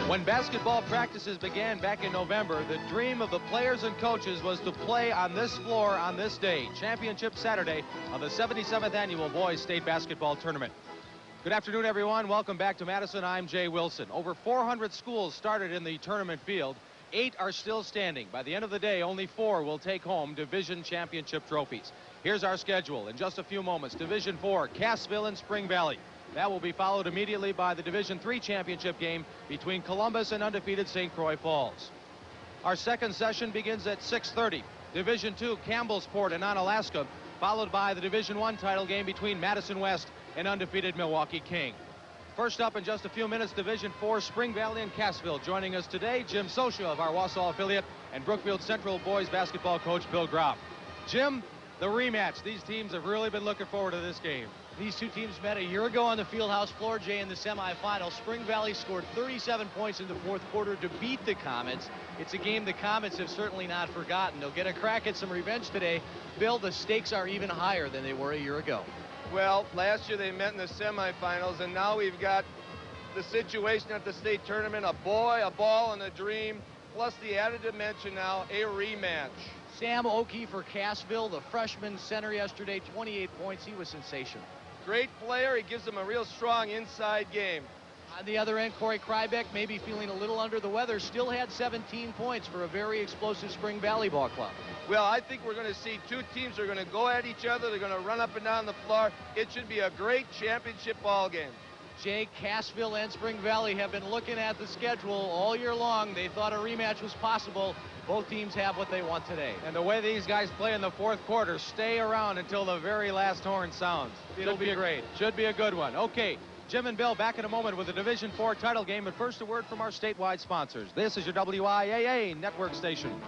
When basketball practices began back in November, the dream of the players and coaches was to play on this floor on this day, Championship Saturday of the 77th Annual Boys State Basketball Tournament. Good afternoon, everyone. Welcome back to Madison. I'm Jay Wilson. Over 400 schools started in the tournament field. 8 are still standing. By the end of the day, only 4 will take home division championship trophies. Here's our schedule. In just a few moments, Division 4, Cassville and Spring Valley. That will be followed immediately by the Division 3 championship game between Columbus and undefeated St. Croix Falls. Our second session begins at 6:30. Division 2, Campbellsport and Onalaska, followed by the Division 1 title game between Madison West and undefeated Milwaukee King. First up in just a few minutes, Division 4, Spring Valley and Cassville. Joining us today, Jim Sosha of our Wausau affiliate and Brookfield Central boys basketball coach Bill Groff. Jim, the rematch. These teams have really been looking forward to this game. These two teams met a year ago on the fieldhouse floor, Jay, in the semifinals. Spring Valley scored 37 points in the fourth quarter to beat the Comets. It's a game the Comets have certainly not forgotten. They'll get a crack at some revenge today. Bill, the stakes are even higher than they were a year ago. Well, last year they met in the semifinals, and now we've got the situation at the state tournament, a boy, a ball, and a dream, plus the added dimension now, a rematch. Sam Oakey for Cassville, the freshman center yesterday, 28 points. He was sensational. Great player. He gives them a real strong inside game. On the other end, Corey Krybeck, maybe feeling a little under the weather, still had 17 points for a very explosive Spring Valley ball club. Well, I think we're going to see two teams are going to go at each other. They're going to run up and down the floor. It should be a great championship ball game. Jay, Cassville and Spring Valley have been looking at the schedule all year long. They thought a rematch was possible. Both teams have what they want today. And the way these guys play in the fourth quarter, stay around until the very last horn sounds. It'll be great. Should be a good one. Okay, Jim and Bill back in a moment with the Division 4 title game. But first, a word from our statewide sponsors. This is your WIAA network station.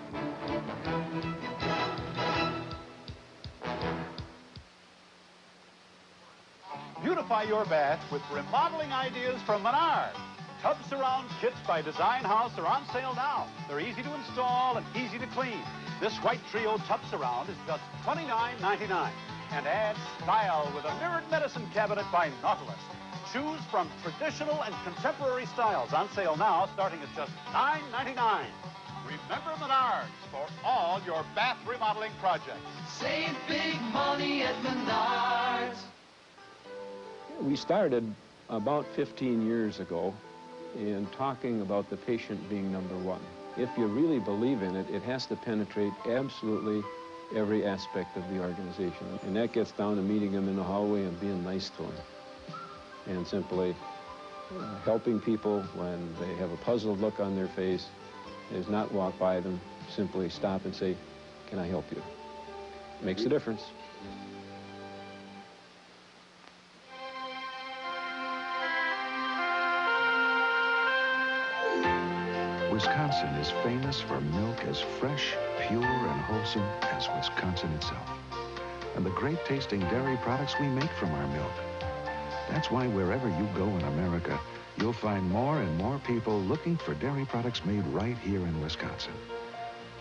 Beautify your bath with remodeling ideas from Menards. Tub surround kits by Design House are on sale now. They're easy to install and easy to clean. This white trio tub surround is just $29.99 and adds style with a mirrored medicine cabinet by Nautilus. Choose from traditional and contemporary styles on sale now, starting at just $9.99. Remember Menards for all your bath remodeling projects. Save big money at Menards. We started about 15 years ago in talking about the patient being number one. If you really believe in it, it has to penetrate absolutely every aspect of the organization. And that gets down to meeting them in the hallway and being nice to them. And simply helping people when they have a puzzled look on their face is not walk by them, simply stop and say, "Can I help you?" Makes a difference. Wisconsin is famous for milk as fresh, pure, and wholesome as Wisconsin itself. And the great tasting dairy products we make from our milk. That's why wherever you go in America, you'll find more and more people looking for dairy products made right here in Wisconsin.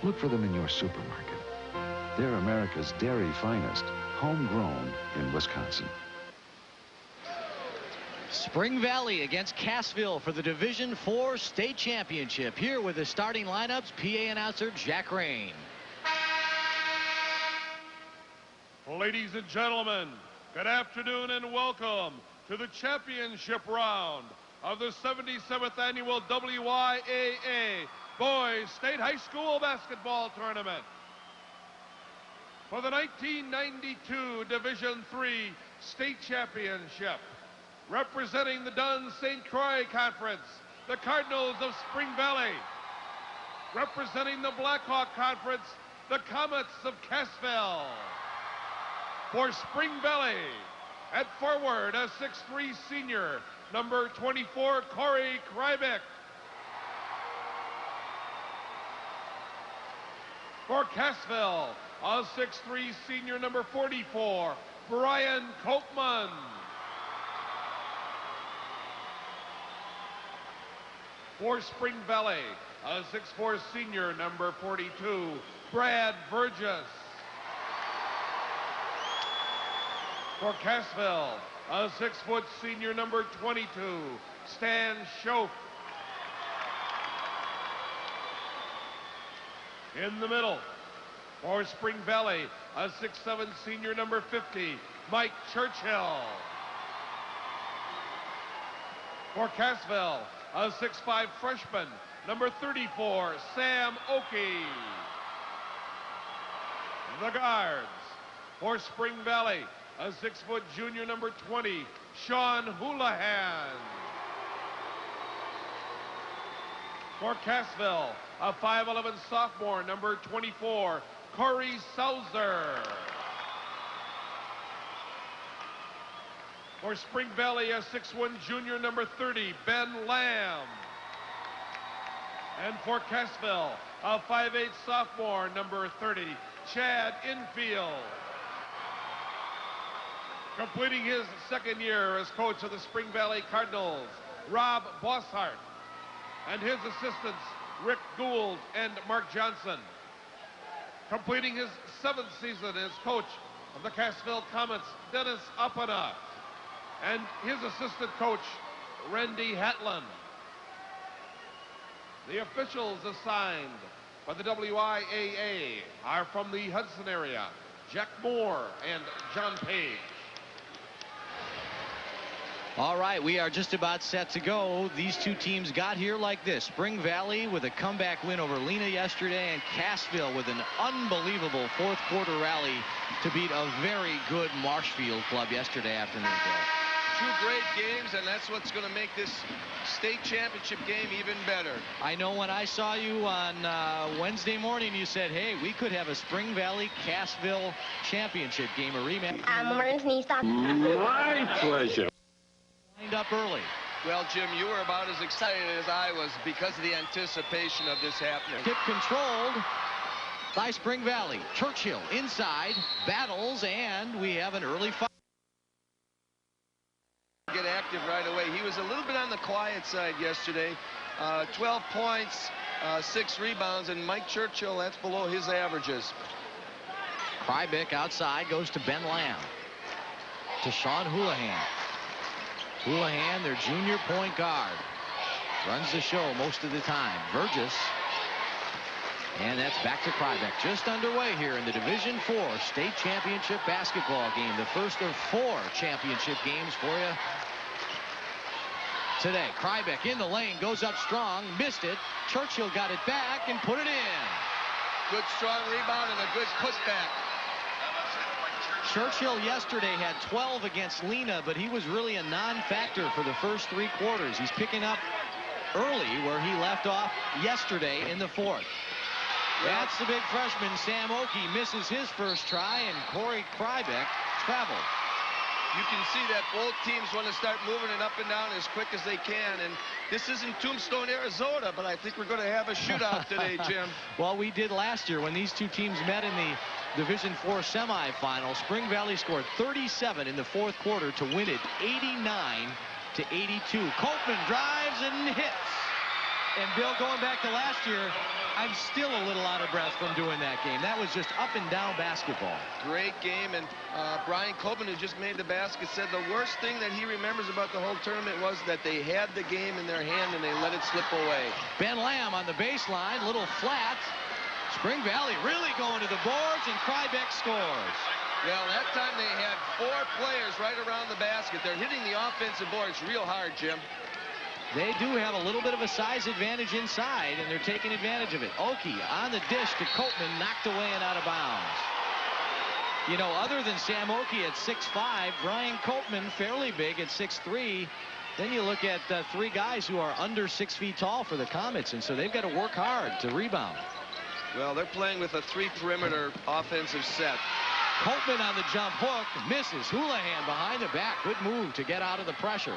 Look for them in your supermarket. They're America's dairy finest, homegrown in Wisconsin. Spring Valley against Cassville for the Division 4 state championship. Here with the starting lineups, PA announcer Jack Rain. Ladies and gentlemen, good afternoon and welcome to the championship round of the 77th Annual WIAA Boys State High School Basketball Tournament. For the 1992 Division 3 State Championship, representing the Dunn St. Croix Conference, the Cardinals of Spring Valley. Representing the Blackhawk Conference, the Comets of Cassville. For Spring Valley, at forward, a 6'3" senior, number 24, Corey Krybeck. For Cassville, a 6'3" senior, number 44, Brian Koopman. For Spring Valley, a 6'4" senior, number 42, Brad Burgess. For Cassville, a 6' senior, number 22, Stan Schoaf. In the middle, for Spring Valley, a 6'7" senior, number 50, Mike Churchill. For Cassville, a 6'5" freshman, number 34, Sam Oakey. The guards, for Spring Valley, a 6-foot junior, number 20, Sean Houlihan. For Cassville, a 5'11" sophomore, number 24, Corey Sauser. For Spring Valley, a 6'1" junior, number 30, Ben Lamb. And for Cassville, a 5'8" sophomore, number 30, Chad Infield. Completing his second year as coach of the Spring Valley Cardinals, Rob Bosshart. And his assistants, Rick Gould and Mark Johnson. Completing his 7th season as coach of the Cassville Comets, Dennis Uppana. And his assistant coach, Randy Hatlin. The officials assigned by the WIAA are from the Hudson area, Jack Moore and John Page. All right, we are just about set to go. These two teams got here like this. Spring Valley with a comeback win over Lena yesterday, and Cassville with an unbelievable fourth quarter rally to beat a very good Marshfield club yesterday afternoon. Two great games, and that's what's going to make this state championship game even better. I know when I saw you on Wednesday morning, you said, hey, we could have a Spring Valley Cassville championship game, a rematch. My pleasure. Lined up early. Well, Jim, you were about as excited as I was because of the anticipation of this happening. Tip controlled by Spring Valley. Churchill inside, battles, and we have an early fight. Get active right away. He was a little bit on the quiet side yesterday. 12 points, 6 rebounds, and Mike Churchill, that's below his averages. Krybeck outside, goes to Ben Lamb. To Sean Houlihan. Houlihan, their junior point guard. Runs the show most of the time. Burgess. And that's back to Krybeck. Just underway here in the Division IV state championship basketball game. The first of 4 championship games for you today. Krybeck in the lane, goes up strong, missed it. Churchill got it back and put it in. Good strong rebound and a good putback. Churchill yesterday had 12 against Lena, but he was really a non-factor for the first 3 quarters. He's picking up early where he left off yesterday in the 4th. That's the big freshman, Sam Oakey, misses his first try, and Corey Krybeck traveled. You can see that both teams want to start moving it up and down as quick as they can. And this isn't Tombstone, Arizona, but I think we're going to have a shootout today, Jim. Well, we did last year when these two teams met in the Division IV semifinal. Spring Valley scored 37 in the 4th quarter to win it 89-82. Copeman drives and hits. And Bill, going back to last year, I'm still a little out of breath from doing that game. That was just up and down basketball. Great game, and Brian Copeman, who just made the basket, said the worst thing that he remembers about the whole tournament was that they had the game in their hand and they let it slip away. Ben Lamb on the baseline, little flat. Spring Valley really going to the boards, and Krybeck scores. Well, that time they had 4 players right around the basket. They're hitting the offensive boards real hard, Jim. They do have a little bit of a size advantage inside, and they're taking advantage of it. Oakey on the dish to Copeman, knocked away and out of bounds. You know, other than Sam Oakey at 6'5", Brian Copeman fairly big at 6'3". Then you look at 3 guys who are under 6 feet tall for the Comets, and so they've got to work hard to rebound. Well, they're playing with a 3-perimeter offensive set. Copeman on the jump hook, misses. Houlihan behind the back. Good move to get out of the pressure.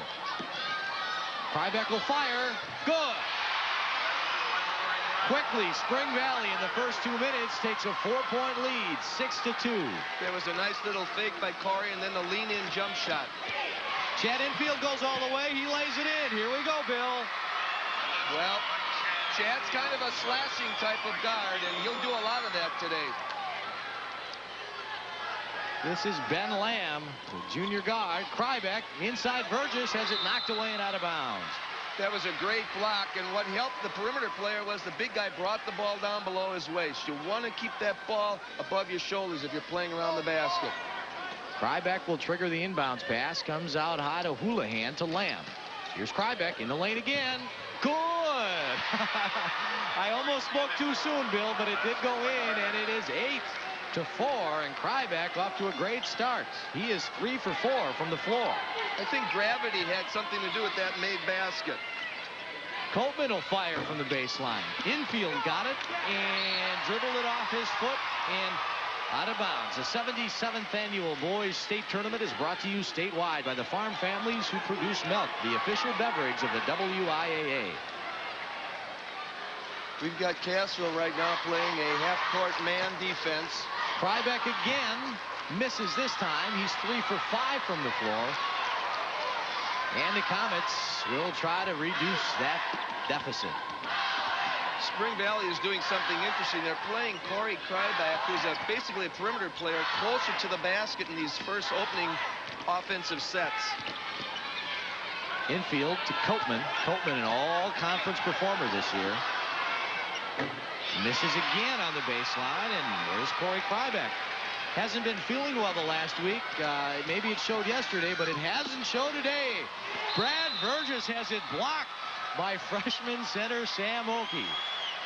Krybeck will fire. Good. Quickly, Spring Valley in the first 2 minutes takes a 4-point lead, 6-2. There was a nice little fake by Corey and then the lean-in jump shot. Chad Infield goes all the way. He lays it in. Here we go, Bill. Well, Chad's kind of a slashing type of guard, and he'll do a lot of that today. This is Ben Lamb, the junior guard. Krybeck inside Burgess has it knocked away and out of bounds. That was a great block, and what helped the perimeter player was the big guy brought the ball down below his waist. You want to keep that ball above your shoulders if you're playing around the basket. Krybeck will trigger the inbounds pass. Comes out high to Houlihan to Lamb. Here's Krybeck in the lane again. Good. I almost spoke too soon, Bill, but it did go in, and it is 8-4, and Krybeck off to a great start. He is 3 for 4 from the floor. I think gravity had something to do with that made basket. Coltman will fire from the baseline. Infield got it and dribbled it off his foot and out of bounds. The 77th annual Boys State Tournament is brought to you statewide by the farm families who produce milk, the official beverage of the WIAA. We've got Cassville right now playing a half-court man defense. Krybeck again misses this time. He's 3 for 5 from the floor. And the Comets will try to reduce that deficit. Spring Valley is doing something interesting. They're playing Corey Krybeck, who's basically a perimeter player, closer to the basket in these first opening offensive sets. Infield to Coltman. Coltman, an all-conference performer this year. Misses again on the baseline, and there's Corey Krybeck. Hasn't been feeling well the last week. Maybe it showed yesterday, but it hasn't showed today. Brad Burgess has it blocked by freshman center Sam Oakey.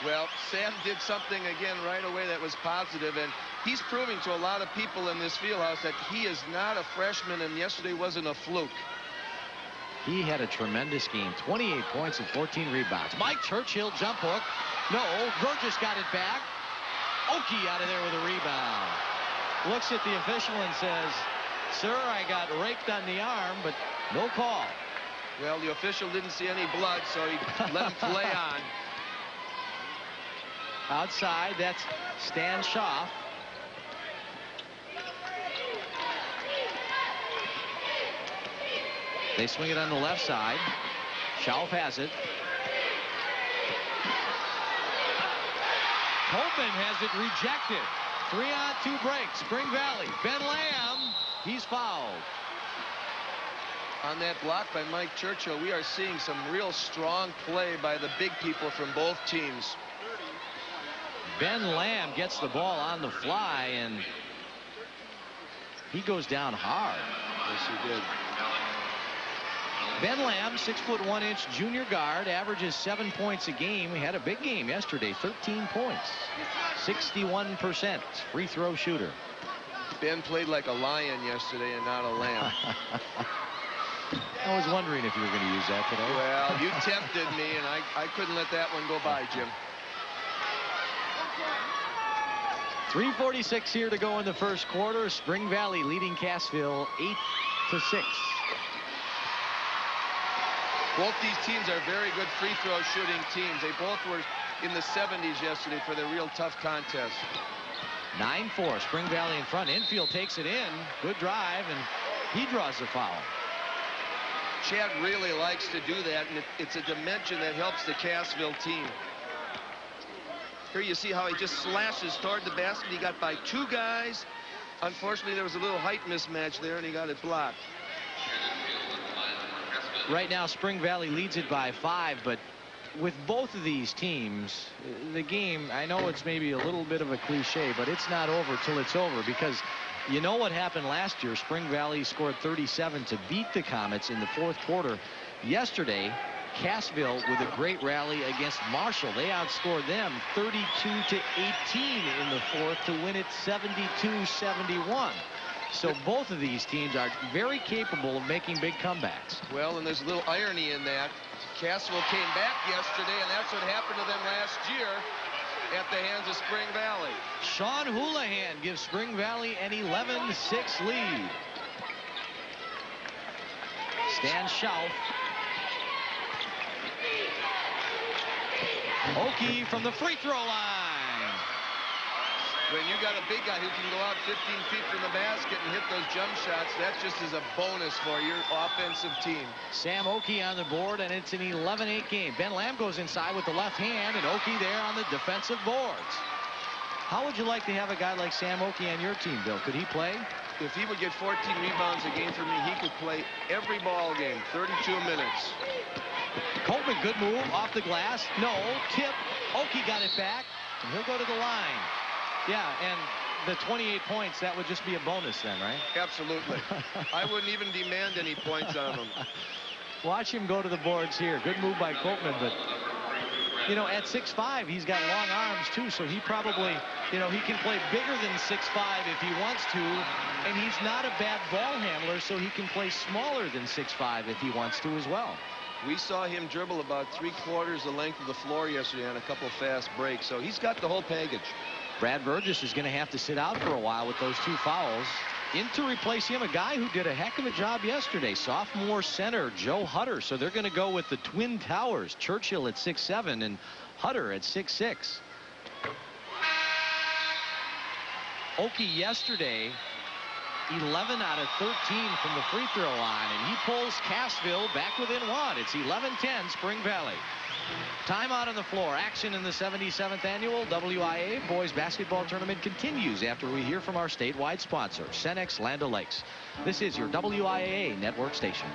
Well, Sam did something again right away that was positive, and he's proving to a lot of people in this fieldhouse that he is not a freshman, and yesterday wasn't a fluke. He had a tremendous game. 28 points and 14 rebounds. Mike Churchill jump hook. No, Burgess got it back. Oakey out of there with a rebound. Looks at the official and says, "Sir, I got raked on the arm, but no call." Well, the official didn't see any blood, so he let him play on. Outside, that's Stan Schaaf. They swing it on the left side. Schaaf has it. Coltman has it rejected. 3-on-2 break. Spring Valley. Ben Lamb, he's fouled. On that block by Mike Churchill, we are seeing some real strong play by the big people from both teams. Ben Lamb gets the ball on the fly, and he goes down hard. Yes, he did. Ben Lamb, 6'1" junior guard, averages 7 points a game. He had a big game yesterday, 13 points, 61% free throw shooter. Ben played like a lion yesterday and not a lamb. I was wondering if you were going to use that today. Well, you tempted me, and I couldn't let that one go by, Jim. 3:46 here to go in the first quarter. Spring Valley leading Cassville 8-6. Both these teams are very good free throw shooting teams. They both were in the 70s yesterday for the real tough contest. 9-4, Spring Valley in front. Infield takes it in. Good drive, and he draws the foul. Chad really likes to do that, and it's a dimension that helps the Cassville team. Here you see how he just slashes toward the basket. He got by 2 guys. Unfortunately, there was a little height mismatch there, and he got it blocked. Right now, Spring Valley leads it by 5, but with both of these teams, the game, I know it's maybe a little bit of a cliche, but it's not over till it's over, because you know what happened last year. Spring Valley scored 37 to beat the Comets in the 4th quarter. Yesterday, Cassville with a great rally against Marshall. They outscored them 32-18 in the 4th to win it 72-71. So both of these teams are very capable of making big comebacks. Well, and there's a little irony in that. Cassville came back yesterday, and that's what happened to them last year at the hands of Spring Valley. Sean Houlihan gives Spring Valley an 11-6 lead. Stan Schaaf. Oakey from the free throw line. When you got a big guy who can go out 15 feet from the basket and hit those jump shots, that just is a bonus for your offensive team. Sam Oakey on the board, and it's an 11-8 game. Ben Lamb goes inside with the left hand, and Oakey there on the defensive boards. How would you like to have a guy like Sam Oakey on your team, Bill? Could he play? If he would get 14 rebounds a game for me, he could play every ball game, 32 minutes. Coltman, good move off the glass. No, tip. Oki got it back, and he'll go to the line. Yeah, and the 28 points, that would just be a bonus then, right? Absolutely. I wouldn't even demand any points on him. Watch him go to the boards here. Good move by Coltman, but, you know, at 6'5", he's got long arms, too, so he probably, you know, he can play bigger than 6'5" if he wants to, and he's not a bad ball handler, so he can play smaller than 6'5" if he wants to as well. We saw him dribble about 3/4 the length of the floor yesterday on a couple fast breaks, so he's got the whole package. Brad Burgess is going to have to sit out for a while with those 2 fouls. In to replace him, a guy who did a heck of a job yesterday, sophomore center Joe Hutter. So they're going to go with the Twin Towers, Churchill at 6'7" and Hutter at 6'6". Oki yesterday 11 out of 13 from the free throw line, and he pulls Cassville back within 1. It's 11-10 Spring Valley. Timeout on the floor. Action in the 77th annual WIAA boys basketball tournament continues after we hear from our statewide sponsor, Cenex Land O'Lakes. This is your WIAA network station.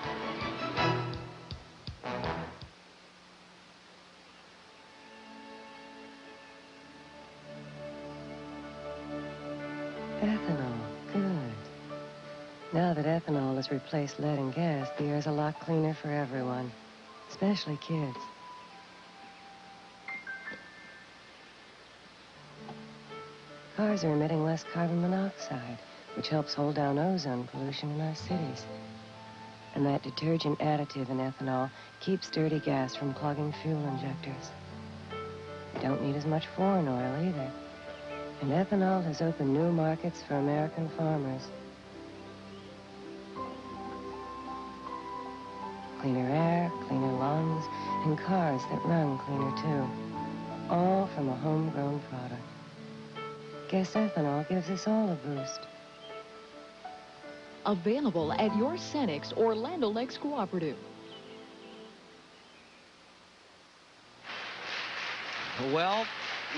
Ethanol, good. Now that ethanol has replaced lead and gas, the air's a lot cleaner for everyone, especially kids. Cars are emitting less carbon monoxide, which helps hold down ozone pollution in our cities. And that detergent additive in ethanol keeps dirty gas from clogging fuel injectors. You don't need as much foreign oil either. And ethanol has opened new markets for American farmers. Cleaner air, cleaner lungs, and cars that run cleaner too. All from a homegrown product. Guess ethanol gives us all a boost. Available at your Cenex or Land O'Lakes Cooperative. Well,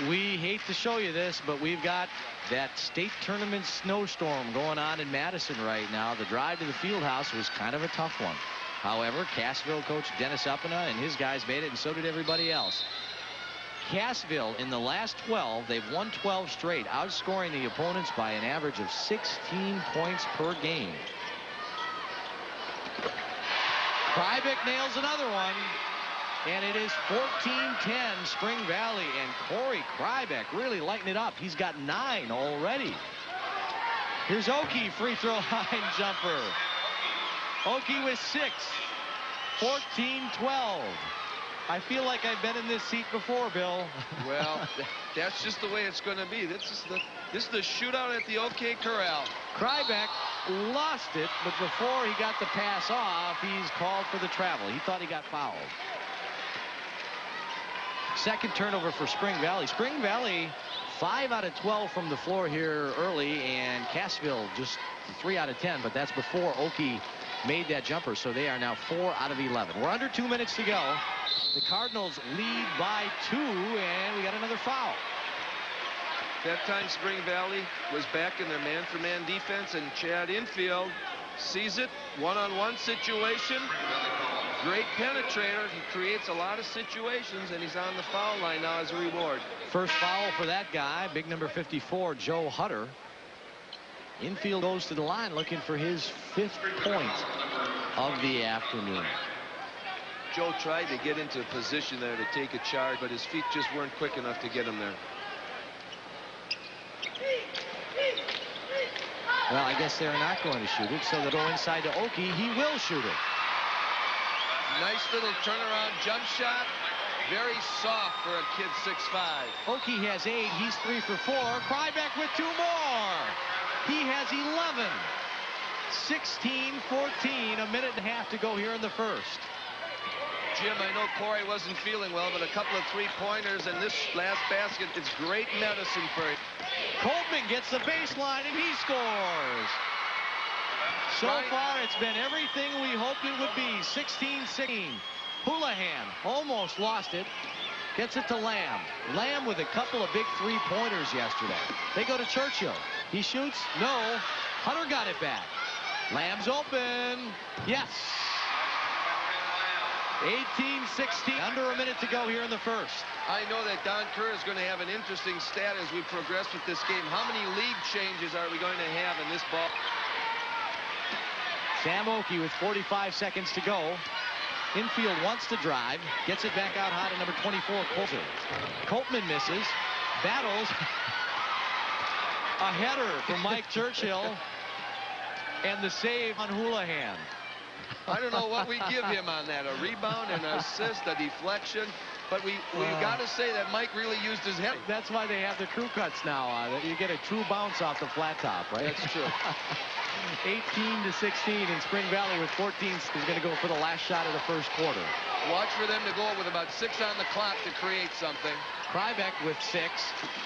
we hate to show you this, but we've got that state tournament snowstorm going on in Madison right now. The drive to the field house was kind of a tough one. However, Cassville coach Dennis Uppena and his guys made it, and so did everybody else. Cassville, in the last 12, they've won 12 straight, outscoring the opponents by an average of 16 points per game. Krybeck nails another one, and it is 14-10 Spring Valley, and Corey Krybeck really lighting it up. He's got 9 already. Here's Oki, free throw line jumper. Oki with 6, 14-12. I feel like I've been in this seat before, Bill. Well, that's just the way it's going to be. This is the shootout at the OK Corral. Krybeck lost it, but before he got the pass off, he's called for the travel. He thought he got fouled. Second turnover for Spring Valley. Spring Valley 5 out of 12 from the floor here early, and Cassville just 3 out of 10, but that's before Oki made that jumper, so they are now 4 out of 11. We're under 2 minutes to go. The Cardinals lead by 2, and we got another foul. That time Spring Valley was back in their man-for-man defense, and Chad Infield sees it. One-on-one situation. Great penetrator. He creates a lot of situations, and he's on the foul line now as a reward. First foul for that guy, big number 54, Joe Hutter. Infield goes to the line looking for his 5th point of the afternoon. Joe tried to get into a position there to take a charge, but his feet just weren't quick enough to get him there. Well, I guess they're not going to shoot it, so they'll go inside to Oki. He will shoot it. Nice little turnaround jump shot. Very soft for a kid 6'5". Oki has 8. He's 3 for 4. Krybeck with 2 more. He has 11. 16-14. A minute and a half to go here in the first. Jim, I know Corey wasn't feeling well, but a couple of 3-pointers and this last basket is great medicine for him. Coltman gets the baseline and he scores. So far, it's been everything we hoped it would be. 16-16. Houlihan almost lost it. Gets it to Lamb. Lamb with a couple of big 3-pointers yesterday. They go to Churchill. He shoots. No. Hunter got it back. Lamb's open. Yes. 18-16. Under a minute to go here in the first. I know that Don Kerr is going to have an interesting stat as we progress with this game. How many lead changes are we going to have in this ball? Sam Oakey with 45 seconds to go. Infield wants to drive. Gets it back out high to number 24, Colton. Coltman misses. Battles. A header from Mike Churchill. And the save on Houlihan. I don't know what we give him on that. A rebound, an assist, a deflection. But we got to say that Mike really used his head. That's why they have the crew cuts now. That you get a true bounce off the flat top, right? That's true. 18-16 in Spring Valley with 14. Is going to go for the last shot of the first quarter. Watch for them to go with about 6 on the clock to create something. Krybeck with 6.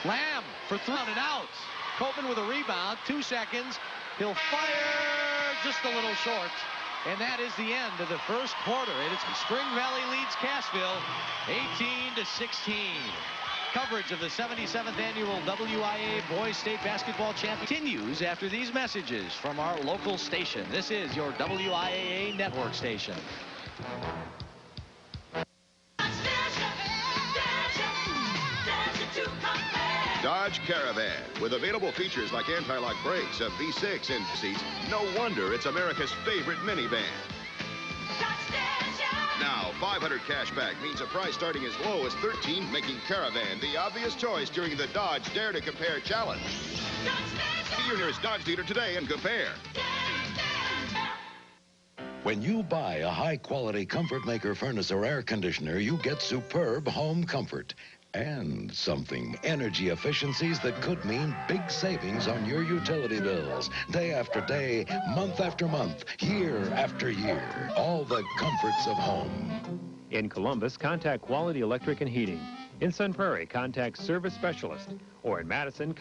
Lamb for 3 and out. Colton with a rebound. 2 seconds. He'll fire just a little short. And that is the end of the first quarter. It is Spring Valley leads Cassville 18-16. Coverage of the 77th annual WIA Boys State Basketball Championship continues after these messages from our local station. This is your WIAA network station. Dodge Caravan, with available features like anti-lock brakes, a V6 in seats. No wonder it's America's favorite minivan. Now, 500 cash back means a price starting as low as $13, making Caravan the obvious choice during the Dodge Dare to Compare Challenge. See your nearest Dodge dealer today and compare. When you buy a high-quality Comfort Maker furnace or air conditioner, you get superb home comfort. And something, energy efficiencies that could mean big savings on your utility bills. Day after day, month after month, year after year. All the comforts of home. In Columbus, contact Quality Electric and Heating. In Sun Prairie, contact Service Specialist. Or in Madison,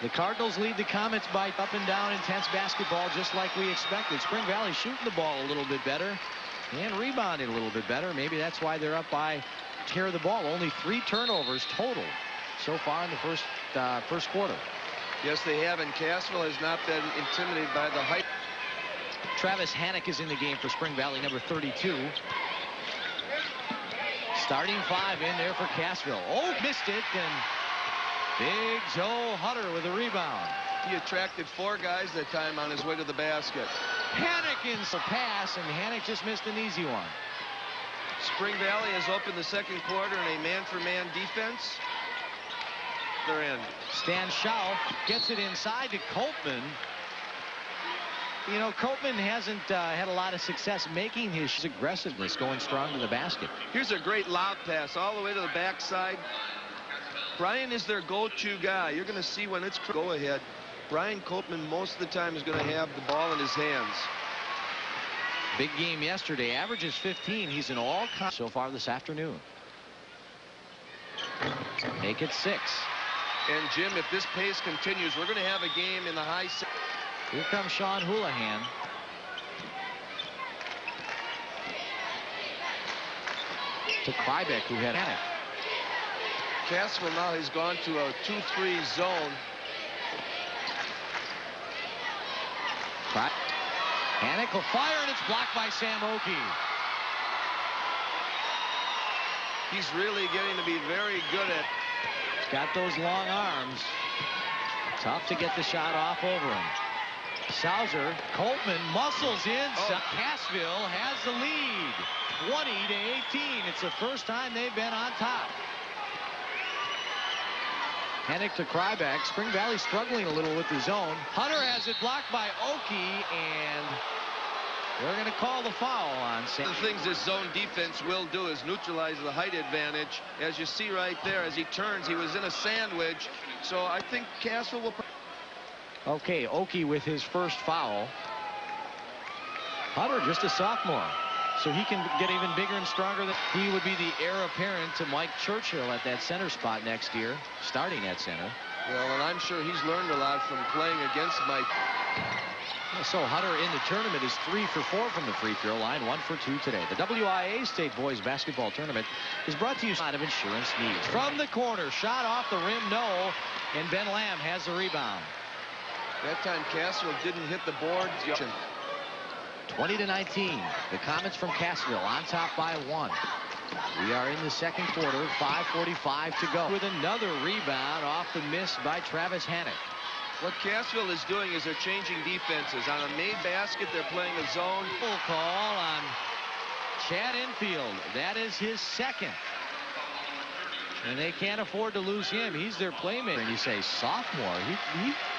The Cardinals lead the Comets by up and down intense basketball just like we expected. Spring Valley shooting the ball a little bit better and rebounding a little bit better. Maybe that's why they're up by tear of the ball. Only 3 turnovers total so far in the first quarter. Yes, they have, and Cassville has not been intimidated by the height. Travis Hannock is in the game for Spring Valley, number 32. Starting 5 in there for Cassville. Oh, missed it, and Big Joe Hutter with a rebound. He attracted 4 guys that time on his way to the basket. Hannock in the pass, and Hannock just missed an easy one. Spring Valley has opened the second quarter in a man-for-man defense. They're in. Stan Schau gets it inside to Coltman. You know, Coltman hasn't had a lot of success making his aggressiveness going strong to the basket. Here's a great lob pass all the way to the backside. Brian is their go-to guy. You're going to see when it's go ahead. Brian Coltman most of the time is going to have the ball in his hands. Big game yesterday. Averages 15. He's in all so far this afternoon. Make it 6. And Jim, if this pace continues, we're going to have a game in the high. Here comes Sean Houlihan. To Krybeck, who had Hannock. Cassville now has gone to a 2-3 zone. Hannock will fire, and it's blocked by Sam Oakey. He's really getting to be very good at. He's got those long arms. Tough to get the shot off over him. Sauser, Coltman muscles in. Cassville has the lead. 20-18. It's the first time they've been on top. Hannock to Krybeck. Spring Valley struggling a little with the zone. Hunter has it blocked by Oakey, and they're going to call the foul on Sam. One of the things this zone defense will do is neutralize the height advantage. As you see right there, as he turns, he was in a sandwich. So I think Cassville will. Okay, Oakey with his first foul. Hunter, just a sophomore, so he can get even bigger and stronger. He would be the heir apparent to Mike Churchill at that center spot next year, starting at center. Well, and I'm sure he's learned a lot from playing against Mike. So Hunter in the tournament is 3 for 4 from the free throw line, 1 for 2 today. The WIA State Boys Basketball Tournament is brought to you by insurance needs. From the corner, shot off the rim, no, and Ben Lamb has the rebound. That time Cassville didn't hit the boards. 20-19. The Comets from Cassville on top by 1. We are in the second quarter, 5:45 to go. With another rebound off the miss by Travis Hannock. What Cassville is doing is they're changing defenses. On a made basket, they're playing a zone. Full call on Chad Infield. That is his second. And they can't afford to lose him. He's their playmaker. And you say sophomore.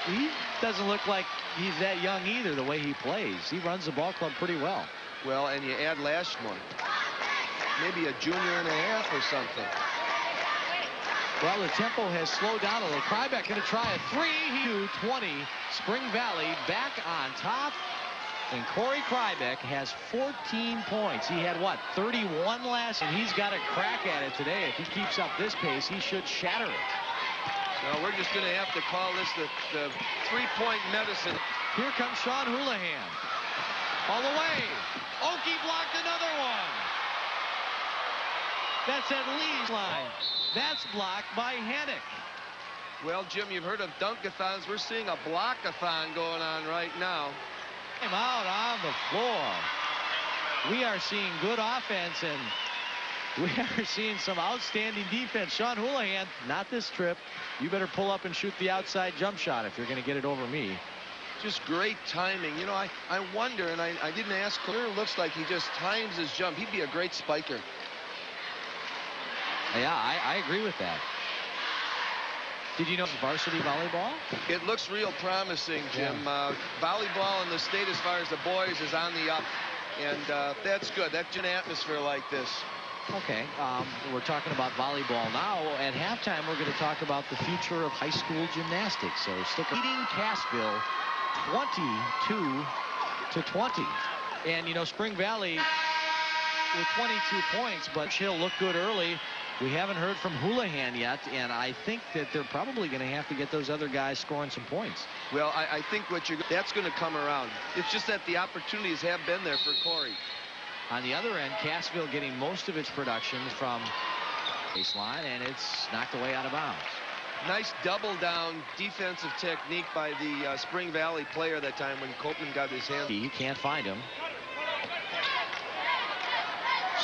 He doesn't look like he's that young either, the way he plays. He runs the ball club pretty well. Well, and you add Lashmore. Maybe a junior and a half or something. Well, the tempo has slowed down a little. Krybeck going to try a 3. He 20. Spring Valley back on top. And Corey Krybeck has 14 points. He had, what, 31 last? And he's got a crack at it today. If he keeps up this pace, he should shatter it. Well, we're just going to have to call this the three-point medicine. Here comes Sean Houlihan. All the way. Okie blocked another one. That's at Lee's line. That's blocked by Hannock. Well, Jim, you've heard of dunkathons. We're seeing a blockathon going on right now. Him out on the floor. We are seeing good offense, and we are seeing some outstanding defense. Sean Houlihan, not this trip. You better pull up and shoot the outside jump shot if you're going to get it over me. Just great timing. You know, I wonder, and I didn't ask. It looks like he just times his jump. He'd be a great spiker. Yeah, I agree with that. Did you know varsity volleyball? It looks real promising, Jim. Yeah. Volleyball in the state as far as the boys is on the up. And that's good. That's an atmosphere like this. Okay. We're talking about volleyball now. At halftime, we're going to talk about the future of high school gymnastics. So stick beating Cassville 22-20. And, you know, Spring Valley with 22 points, but Hill looked good early. We haven't heard from Houlihan yet, and I think that they're probably going to have to get those other guys scoring some points. Well, I think that's going to come around. It's just that the opportunities have been there for Corey. On the other end, Cassville getting most of its production from baseline, and it's knocked away out of bounds. Nice double-down defensive technique by the Spring Valley player that time when Copeland got his hand. He can't find him.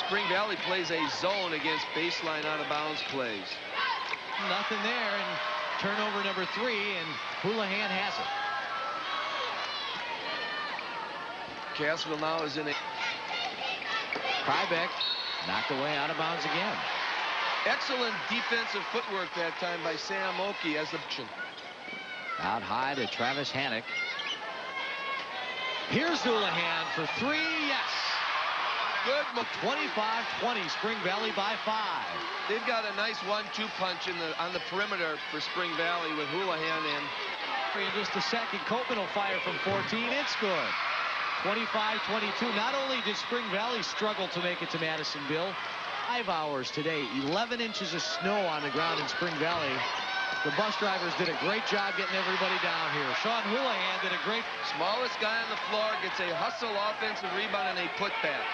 Spring Valley plays a zone against baseline out-of-bounds plays. Nothing there, and turnover number 3, and Houlihan has it. Cassville now is in a... Krybeck knocked away out of bounds again. Excellent defensive footwork that time by Sam Okie as the... Out high to Travis Hannock. Here's Houlihan for 3, yes! Good. 25-20, Spring Valley by 5. They've got a nice 1-2 punch on the perimeter for Spring Valley with Houlihan in. In just a second, Copeland will fire from 14. It's good. 25-22. Not only did Spring Valley struggle to make it to Madisonville, 5 hours today, 11 inches of snow on the ground in Spring Valley. The bus drivers did a great job getting everybody down here. Sean Houlihan did a great... Smallest guy on the floor gets a hustle offensive rebound and a putback.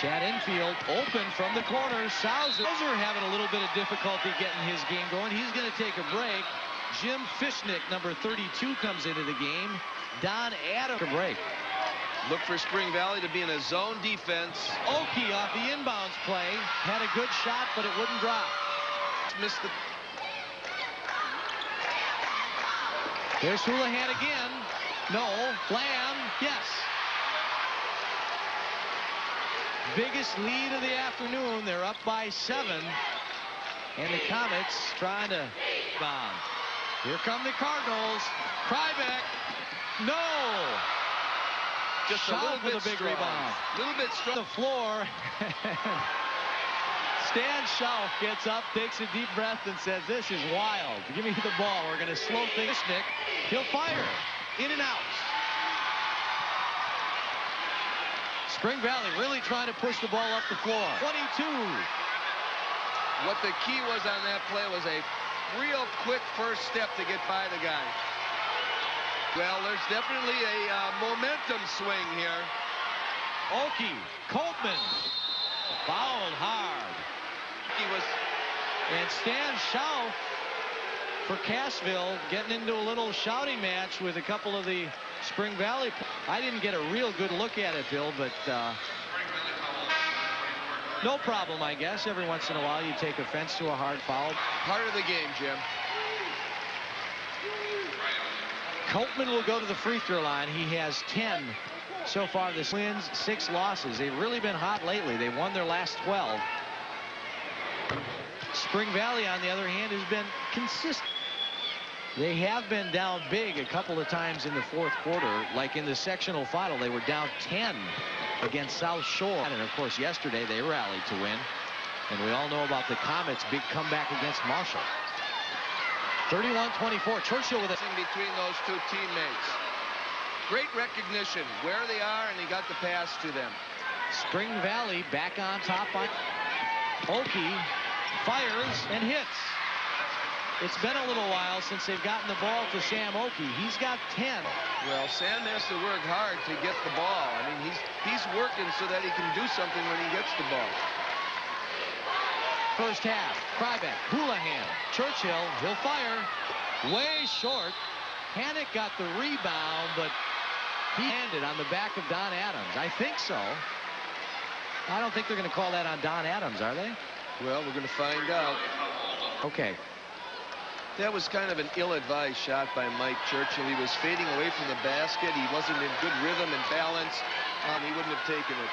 Chad Infield open from the corner. Sauser having a little bit of difficulty getting his game going. He's going to take a break. Jim Fishnick, number 32, comes into the game. Don Adams, a break. Look for Spring Valley to be in a zone defense. Okie off the inbounds play. Had a good shot, but it wouldn't drop. Missed the... There's Houlihan again. No. Lamb. Yes. Biggest lead of the afternoon. They're up by 7. And the Comets trying to bomb. Here come the Cardinals. Krybeck. No. Just a little bit with a big strong. rebound. A little bit strong. The floor. Stan Schauf gets up, takes a deep breath, and says, "This is wild. Give me the ball. We're going to slow things." Nick, he'll fire. In and out. Spring Valley really trying to push the ball up the floor. 22. What the key was on that play was a real quick first step to get by the guy. Well, there's definitely a momentum swing here. Oki, Coltman, fouled hard. He was... And Stan Schauf for Cassville getting into a little shouting match with a couple of the Spring Valley. I didn't get a real good look at it, Bill, but no problem, I guess. Every once in a while you take offense to a hard foul. Part of the game, Jim. Coltman will go to the free throw line. He has 10 so far. This wins, 6 losses. They've really been hot lately. They won their last 12. Spring Valley, on the other hand, has been consistent. They have been down big a couple of times in the fourth quarter. Like in the sectional final, they were down 10 against South Shore. And of course, yesterday they rallied to win. And we all know about the Comets' big comeback against Marshall. 31-24. Churchill with it. Between those two teammates. Great recognition where they are, and he got the pass to them. Spring Valley back on top on Oki. Fires and hits. It's been a little while since they've gotten the ball to Sam Oki. He's got 10. Well, Sam has to work hard to get the ball. I mean, he's working so that he can do something when he gets the ball. First half, Krybeck, Houlihan, Churchill, he'll fire. Way short. Hannick got the rebound, but he landed on the back of Don Adams. I think so. I don't think they're going to call that on Don Adams, are they? Well, we're going to find out. Okay. That was kind of an ill-advised shot by Mike Churchill. He was fading away from the basket. He wasn't in good rhythm and balance. He wouldn't have taken it.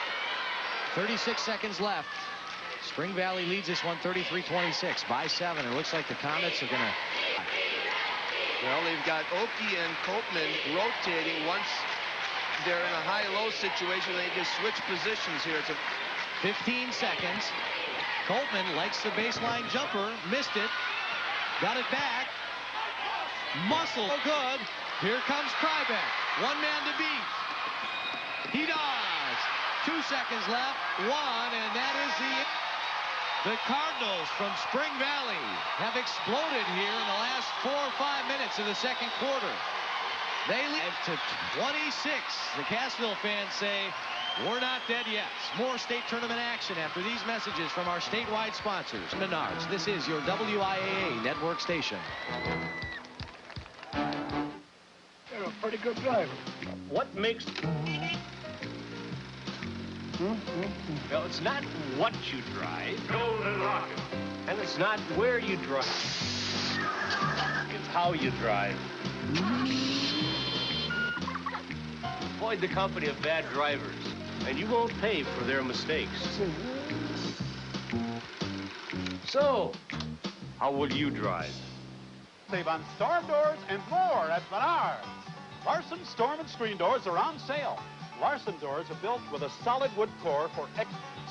36 seconds left. Spring Valley leads this one 33-26 by 7. It looks like the Comets are going to... Well, they've got Oki and Coltman rotating. Once they're in a high-low situation, they just switch positions here. It's 15 seconds. Coltman likes the baseline jumper. Missed it. Got it back. Muscle. Oh, good. Here comes Krybeck. One man to beat. He does. 2 seconds left. 1, and that is the Cardinals from Spring Valley have exploded here in the last 4 or 5 minutes of the second quarter. They lead to 26. The Cassville fans say, we're not dead yet. More state tournament action after these messages from our statewide sponsors. Menards, this is your WIAA network station. You're a pretty good driver. What makes... Well, it's not what you drive. Golden Rocket. And it's not where you drive. It's how you drive. Avoid the company of bad drivers, and you won't pay for their mistakes. So, how will you drive? Save on storm doors and more at Menards. Larson Storm and Screen Doors are on sale. Larson doors are built with a solid wood core for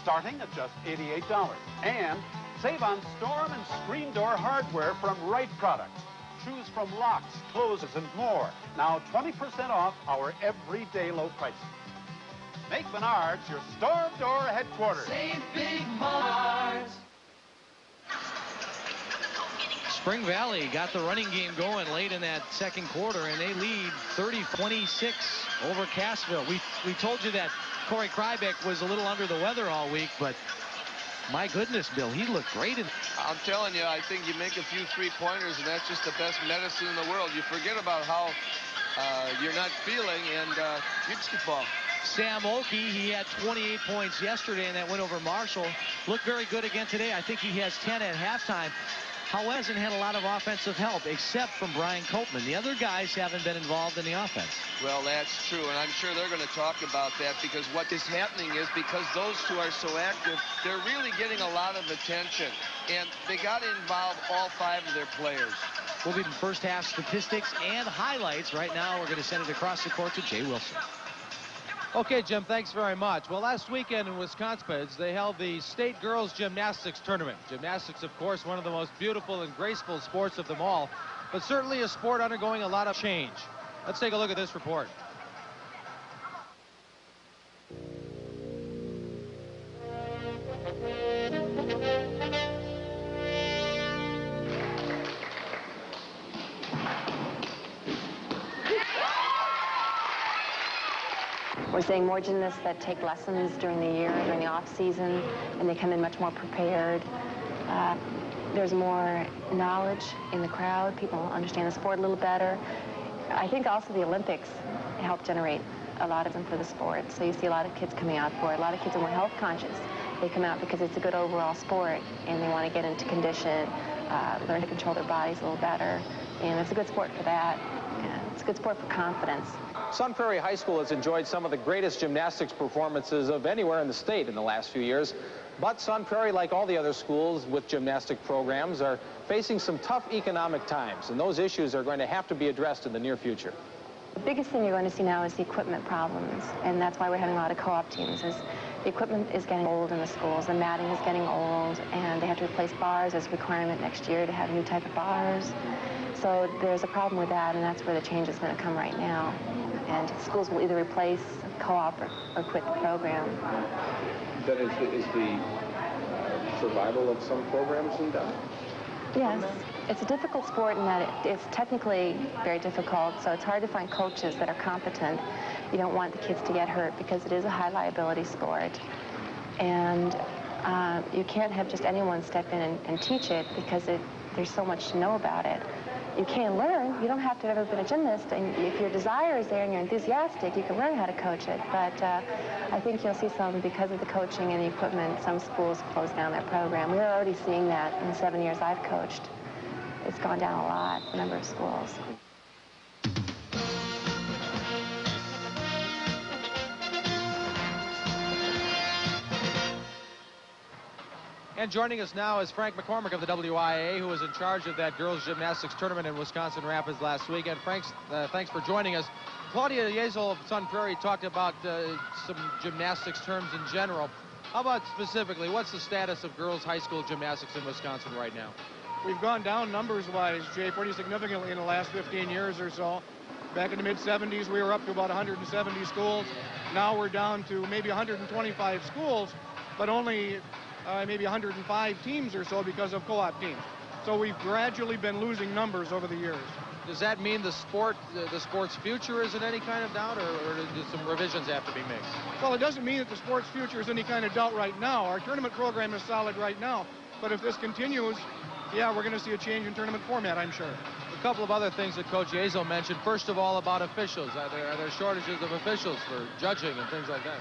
starting at just $88. And save on storm and screen door hardware from Wright Products. Choose from locks, closes, and more. Now 20% off our everyday low prices. Make Menards your storm door headquarters. Save big Menards. Spring Valley got the running game going late in that second quarter, and they lead 30-26 over Cassville. We told you that Corey Krybeck was a little under the weather all week, but my goodness, Bill, he looked great. I'm telling you, I think you make a few three-pointers, and that's just the best medicine in the world. You forget about how you're not feeling, and you just get ball. Sam Oki, he had 28 points yesterday in that win over Marshall. Looked very good again today. I think he has 10 at halftime. However, hasn't had a lot of offensive help except from Brian Coltman. The other guys haven't been involved in the offense. Well, that's true, and I'm sure they're going to talk about that, because what is happening is because those two are so active, they're really getting a lot of attention, and they got to involve all 5 of their players. We'll be in first half statistics and highlights. Right now, we're going to send it across the court to Jay Wilson. Okay, Jim, thanks very much. Well, last weekend in Wisconsin, they held the State Girls Gymnastics Tournament. Gymnastics, of course, one of the most beautiful and graceful sports of them all, but certainly a sport undergoing a lot of change. Let's take a look at this report. We're seeing more gymnasts that take lessons during the year, during the off season, and they come in much more prepared. There's more knowledge in the crowd. People understand the sport a little better. I think also the Olympics help generate a lot of them for the sport. So you see a lot of kids coming out for it. A lot of kids are more health conscious. They come out because it's a good overall sport, and they want to get into condition, learn to control their bodies a little better. And it's a good sport for that. And it's a good sport for confidence. Sun Prairie High School has enjoyed some of the greatest gymnastics performances of anywhere in the state in the last few years. But Sun Prairie, like all the other schools with gymnastic programs, are facing some tough economic times, and those issues are going to have to be addressed in the near future. The biggest thing you're going to see now is the equipment problems, and that's why we're having a lot of co-op teams. Is the equipment is getting old in the schools, the matting is getting old, and they have to replace bars as a requirement next year to have a new type of bars. So there's a problem with that, and that's where the change is going to come right now. And schools will either replace co-op or quit the program. That is the survival of some programs in doubt? Yes. It's a difficult sport in that it's technically very difficult, so it's hard to find coaches that are competent. You don't want the kids to get hurt because it is a high liability sport. And you can't have just anyone step in and teach it because there's so much to know about it. You can learn. You don't have to have ever been a gymnast. And if your desire is there and you're enthusiastic, you can learn how to coach it. But I think you'll see some, because of the coaching and the equipment, some schools close down their program. We're already seeing that in the 7 years I've coached. It's gone down a lot, the number of schools. And joining us now is Frank McCormick of the WIAA, who was in charge of that girls gymnastics tournament in Wisconsin Rapids last week. And Frank, thanks for joining us. Claudia Yezel of Sun Prairie talked about some gymnastics terms in general. How about specifically, what's the status of girls high school gymnastics in Wisconsin right now? We've gone down numbers-wise, Jay, pretty significantly in the last 15 years or so. Back in the mid-70s, we were up to about 170 schools. Now we're down to maybe 125 schools, but only maybe 105 teams or so because of co-op teams. So we've gradually been losing numbers over the years. Does that mean the sport's future is in any kind of doubt, or do some revisions have to be made? Well, it doesn't mean that the sport's future is any kind of doubt right now. Our tournament program is solid right now. But if this continues, yeah, we're going to see a change in tournament format, I'm sure. A couple of other things that Coach Yezel mentioned. First of all, about officials. Are there shortages of officials for judging and things like that?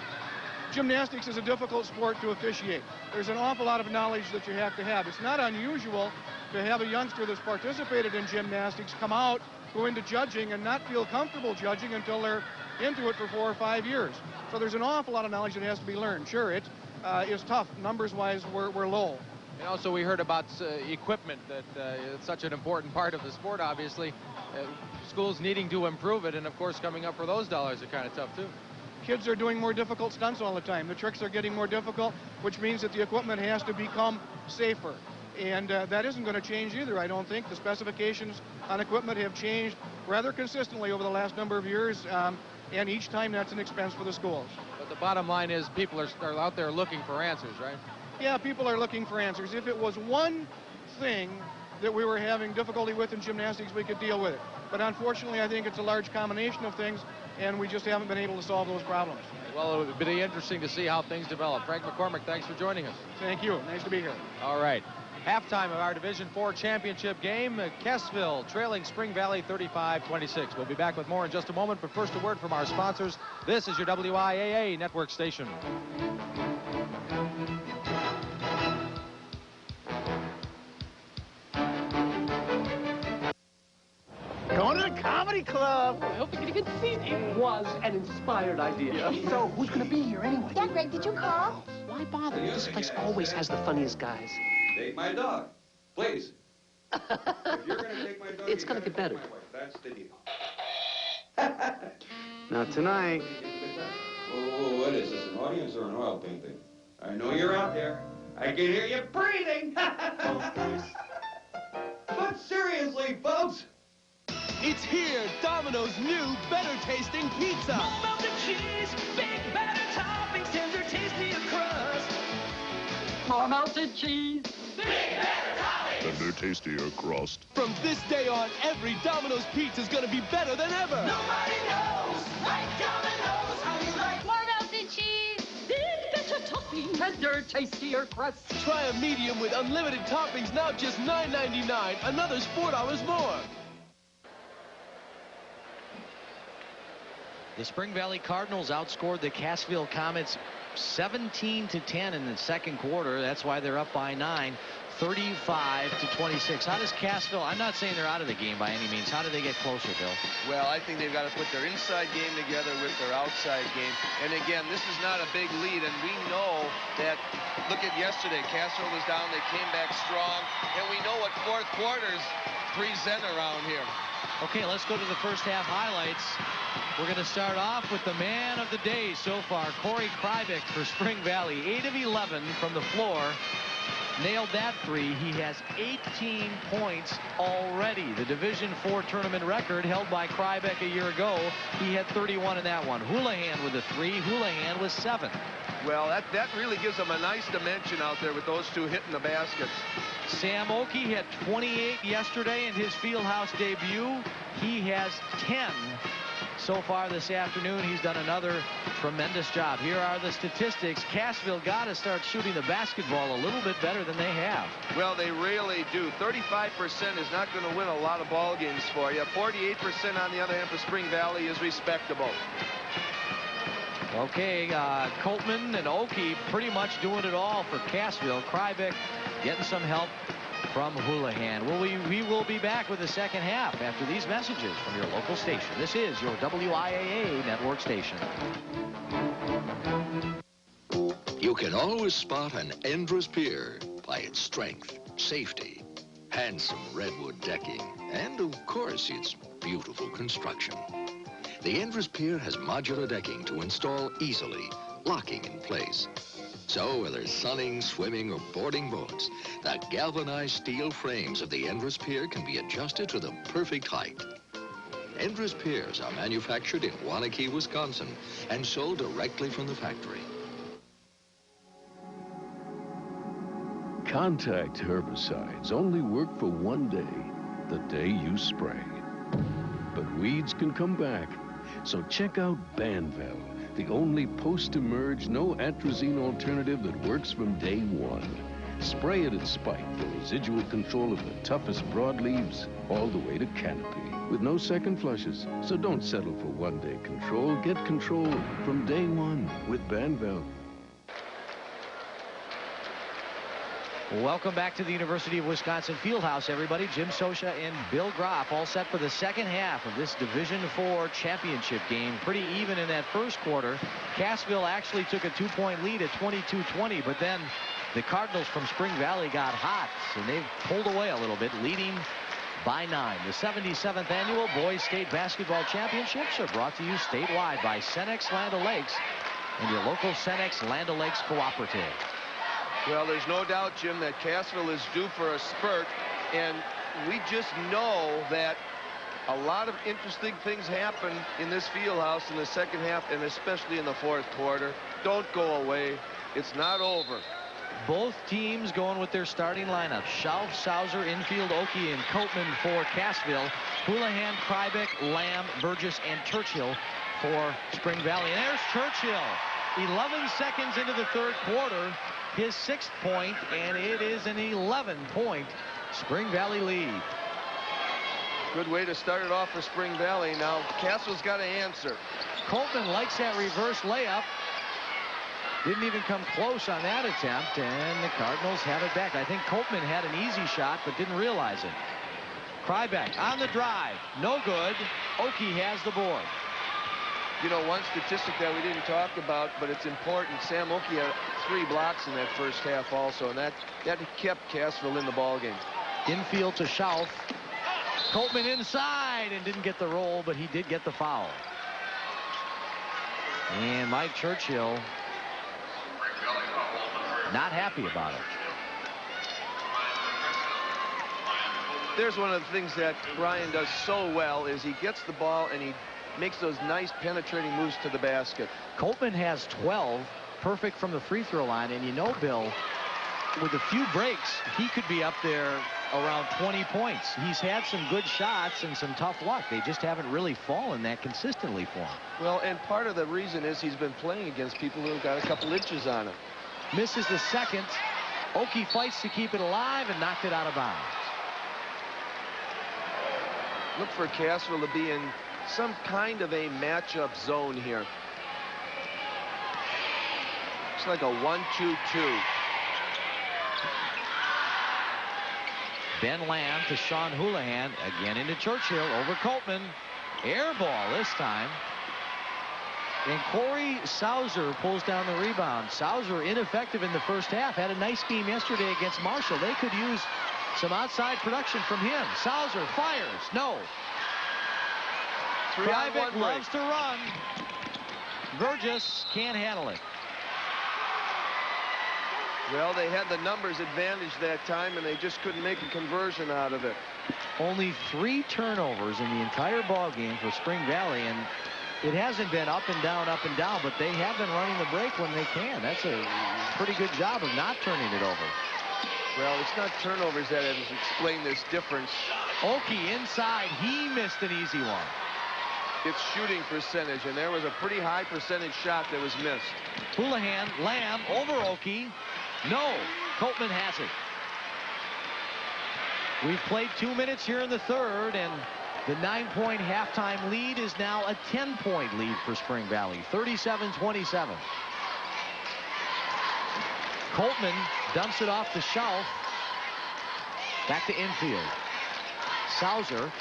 Gymnastics is a difficult sport to officiate. There's an awful lot of knowledge that you have to have. It's not unusual to have a youngster that's participated in gymnastics come out, go into judging, and not feel comfortable judging until they're into it for 4 or 5 years. So there's an awful lot of knowledge that has to be learned. Sure, it is tough. Numbers-wise, we're low. And also we heard about equipment, that it's such an important part of the sport, obviously. Schools needing to improve it, and of course coming up for those dollars are kind of tough too. Kids are doing more difficult stunts all the time. The tricks are getting more difficult, which means that the equipment has to become safer. And that isn't going to change either, I don't think. The specifications on equipment have changed rather consistently over the last number of years, and each time that's an expense for the schools. But the bottom line is people are out there looking for answers, right? Yeah, people are looking for answers. If it was one thing that we were having difficulty with in gymnastics, we could deal with it. But unfortunately, I think it's a large combination of things, and we just haven't been able to solve those problems. Well, it would be interesting to see how things develop. Frank McCormick, thanks for joining us. Thank you. Nice to be here. All right. Halftime of our Division IV championship game, Cassville trailing Spring Valley 35-26. We'll be back with more in just a moment, but first a word from our sponsors. This is your WIAA network station. Going to the comedy club. I hope you get a good seat. It was an inspired idea. So, who's going to be here anyway? Yeah, Greg, did you call? Why bother? This place always has the funniest guys. Take my dog, please. If you're going to take my dog, it's going to get better. That's the deal. Not tonight. Oh, what is this, an audience or an oil painting? I know you're out there. I can hear you breathing. But seriously, folks. It's here, Domino's new, better-tasting pizza. More melted cheese, big batter toppings, tender, tasty crust. More melted cheese, big batter toppings. Tender, tastier crust. From this day on, every Domino's pizza is going to be better than ever. Nobody knows like Domino's how you like tender, tastier crust. Try a medium with unlimited toppings, now just $9.99. Another $4 more. The Spring Valley Cardinals outscored the Cassville Comets 17-10 in the second quarter. That's why they're up by 9, 35-26. How does Cassville, I'm not saying they're out of the game by any means. How do they get closer, Bill? Well, I think they've got to put their inside game together with their outside game. And again, this is not a big lead, and we know that, look at yesterday, Cassville was down, they came back strong, and we know what fourth quarters present around here. Okay, let's go to the first half highlights. We're going to start off with the man of the day so far, Corey Krybick for Spring Valley. 8 of 11 from the floor. Nailed that three. He has 18 points already. The Division IV tournament record held by Krybick a year ago. He had 31 in that one. Houlihan with a 3. Houlihan with 7. Well, that really gives them a nice dimension out there with those two hitting the baskets. Sam Oakey had 28 yesterday in his Fieldhouse debut. He has 10 so far this afternoon. He's done another tremendous job. Here are the statistics. Cassville got to start shooting the basketball a little bit better than they have. Well, they really do. 35% is not going to win a lot of ball games for you. 48% on the other hand for Spring Valley is respectable. Okay, Coltman and Oakey pretty much doing it all for Cassville. Krybick getting some help from Houlihan. We will be back with the second half after these messages from your local station. This is your WIAA network station. You can always spot an Endress pier by its strength, safety, handsome redwood decking, and of course its beautiful construction. The Endress pier has modular decking to install easily, locking in place. So whether sunning, swimming, or boarding boats, the galvanized steel frames of the Endress pier can be adjusted to the perfect height. Endress piers are manufactured in Waunakee, Wisconsin, and sold directly from the factory. Contact herbicides only work for one day, the day you spray. But weeds can come back, so check out Banvel, the only post-emerge, no atrazine alternative that works from day one. Spray it at spike for residual control of the toughest broadleaves all the way to canopy, with no second flushes. So don't settle for one-day control. Get control from day one with Banvel. Welcome back to the University of Wisconsin Fieldhouse, everybody. Jim Sosha and Bill Groff all set for the second half of this Division IV championship game. Pretty even in that first quarter. Cassville actually took a 2-point lead at 22-20, but then the Cardinals from Spring Valley got hot, and they pulled away a little bit, leading by 9. The 77th annual Boys State Basketball Championships are brought to you statewide by Cenex Land O'Lakes and your local Cenex Land O'Lakes Cooperative. Well, there's no doubt, Jim, that Cassville is due for a spurt, and we just know that a lot of interesting things happen in this Fieldhouse in the second half, and especially in the fourth quarter. Don't go away. It's not over. Both teams going with their starting lineup. Schauf, Sauser, infield, Oakey, and Coltman for Cassville. Houlihan, Krybick, Lamb, Burgess, and Churchill for Spring Valley. And there's Churchill. 11 seconds into the third quarter. His 6th point, and it is an 11-point Spring Valley lead. Good way to start it off for Spring Valley. Now, Cassville's got to answer. Coltman likes that reverse layup. Didn't even come close on that attempt, and the Cardinals have it back. I think Coltman had an easy shot, but didn't realize it. Krybick on the drive. No good. Oakey has the board. You know, one statistic that we didn't talk about, but it's important, Sam Oakey had 3 blocks in that first half also, and that kept Cassville in the ballgame. Infield to Schauf. Coltman inside and didn't get the roll, but he did get the foul. And Mike Churchill not happy about it. There's one of the things that Brian does so well is he gets the ball and he makes those nice penetrating moves to the basket. Coltman has 12, perfect from the free throw line, and you know, Bill, with a few breaks, he could be up there around 20 points. He's had some good shots and some tough luck. They just haven't really fallen that consistently for him. Well, and part of the reason is he's been playing against people who've got a couple inches on him. misses the second. Oki fights to keep it alive and knocked it out of bounds. Look for Cassville to be in some kind of a matchup zone here. Looks like a 1-2-2. Ben Lamb to Sean Houlihan. Again into Churchill over Coltman. Air ball this time. And Corey Sauser pulls down the rebound. Sauser ineffective in the first half. Had a nice game yesterday against Marshall. They could use some outside production from him. Sauser fires. No. Kryvik loves to run. Burgess can't handle it. Well, they had the numbers advantage that time, and they just couldn't make a conversion out of it. Only 3 turnovers in the entire ball game for Spring Valley, and it hasn't been up and down, but they have been running the break when they can. That's a pretty good job of not turning it over. Well, it's not turnovers that has explained this difference. Oki inside. He missed an easy one. It's shooting percentage, and there was a pretty high percentage shot that was missed. Houlihan, Lamb over Oki. No, Coltman has it. We've played 2 minutes here in the third, and the 9-point halftime lead is now a 10-point lead for Spring Valley, 37-27. Coltman dumps it off the shelf. Back to infield. Sauser.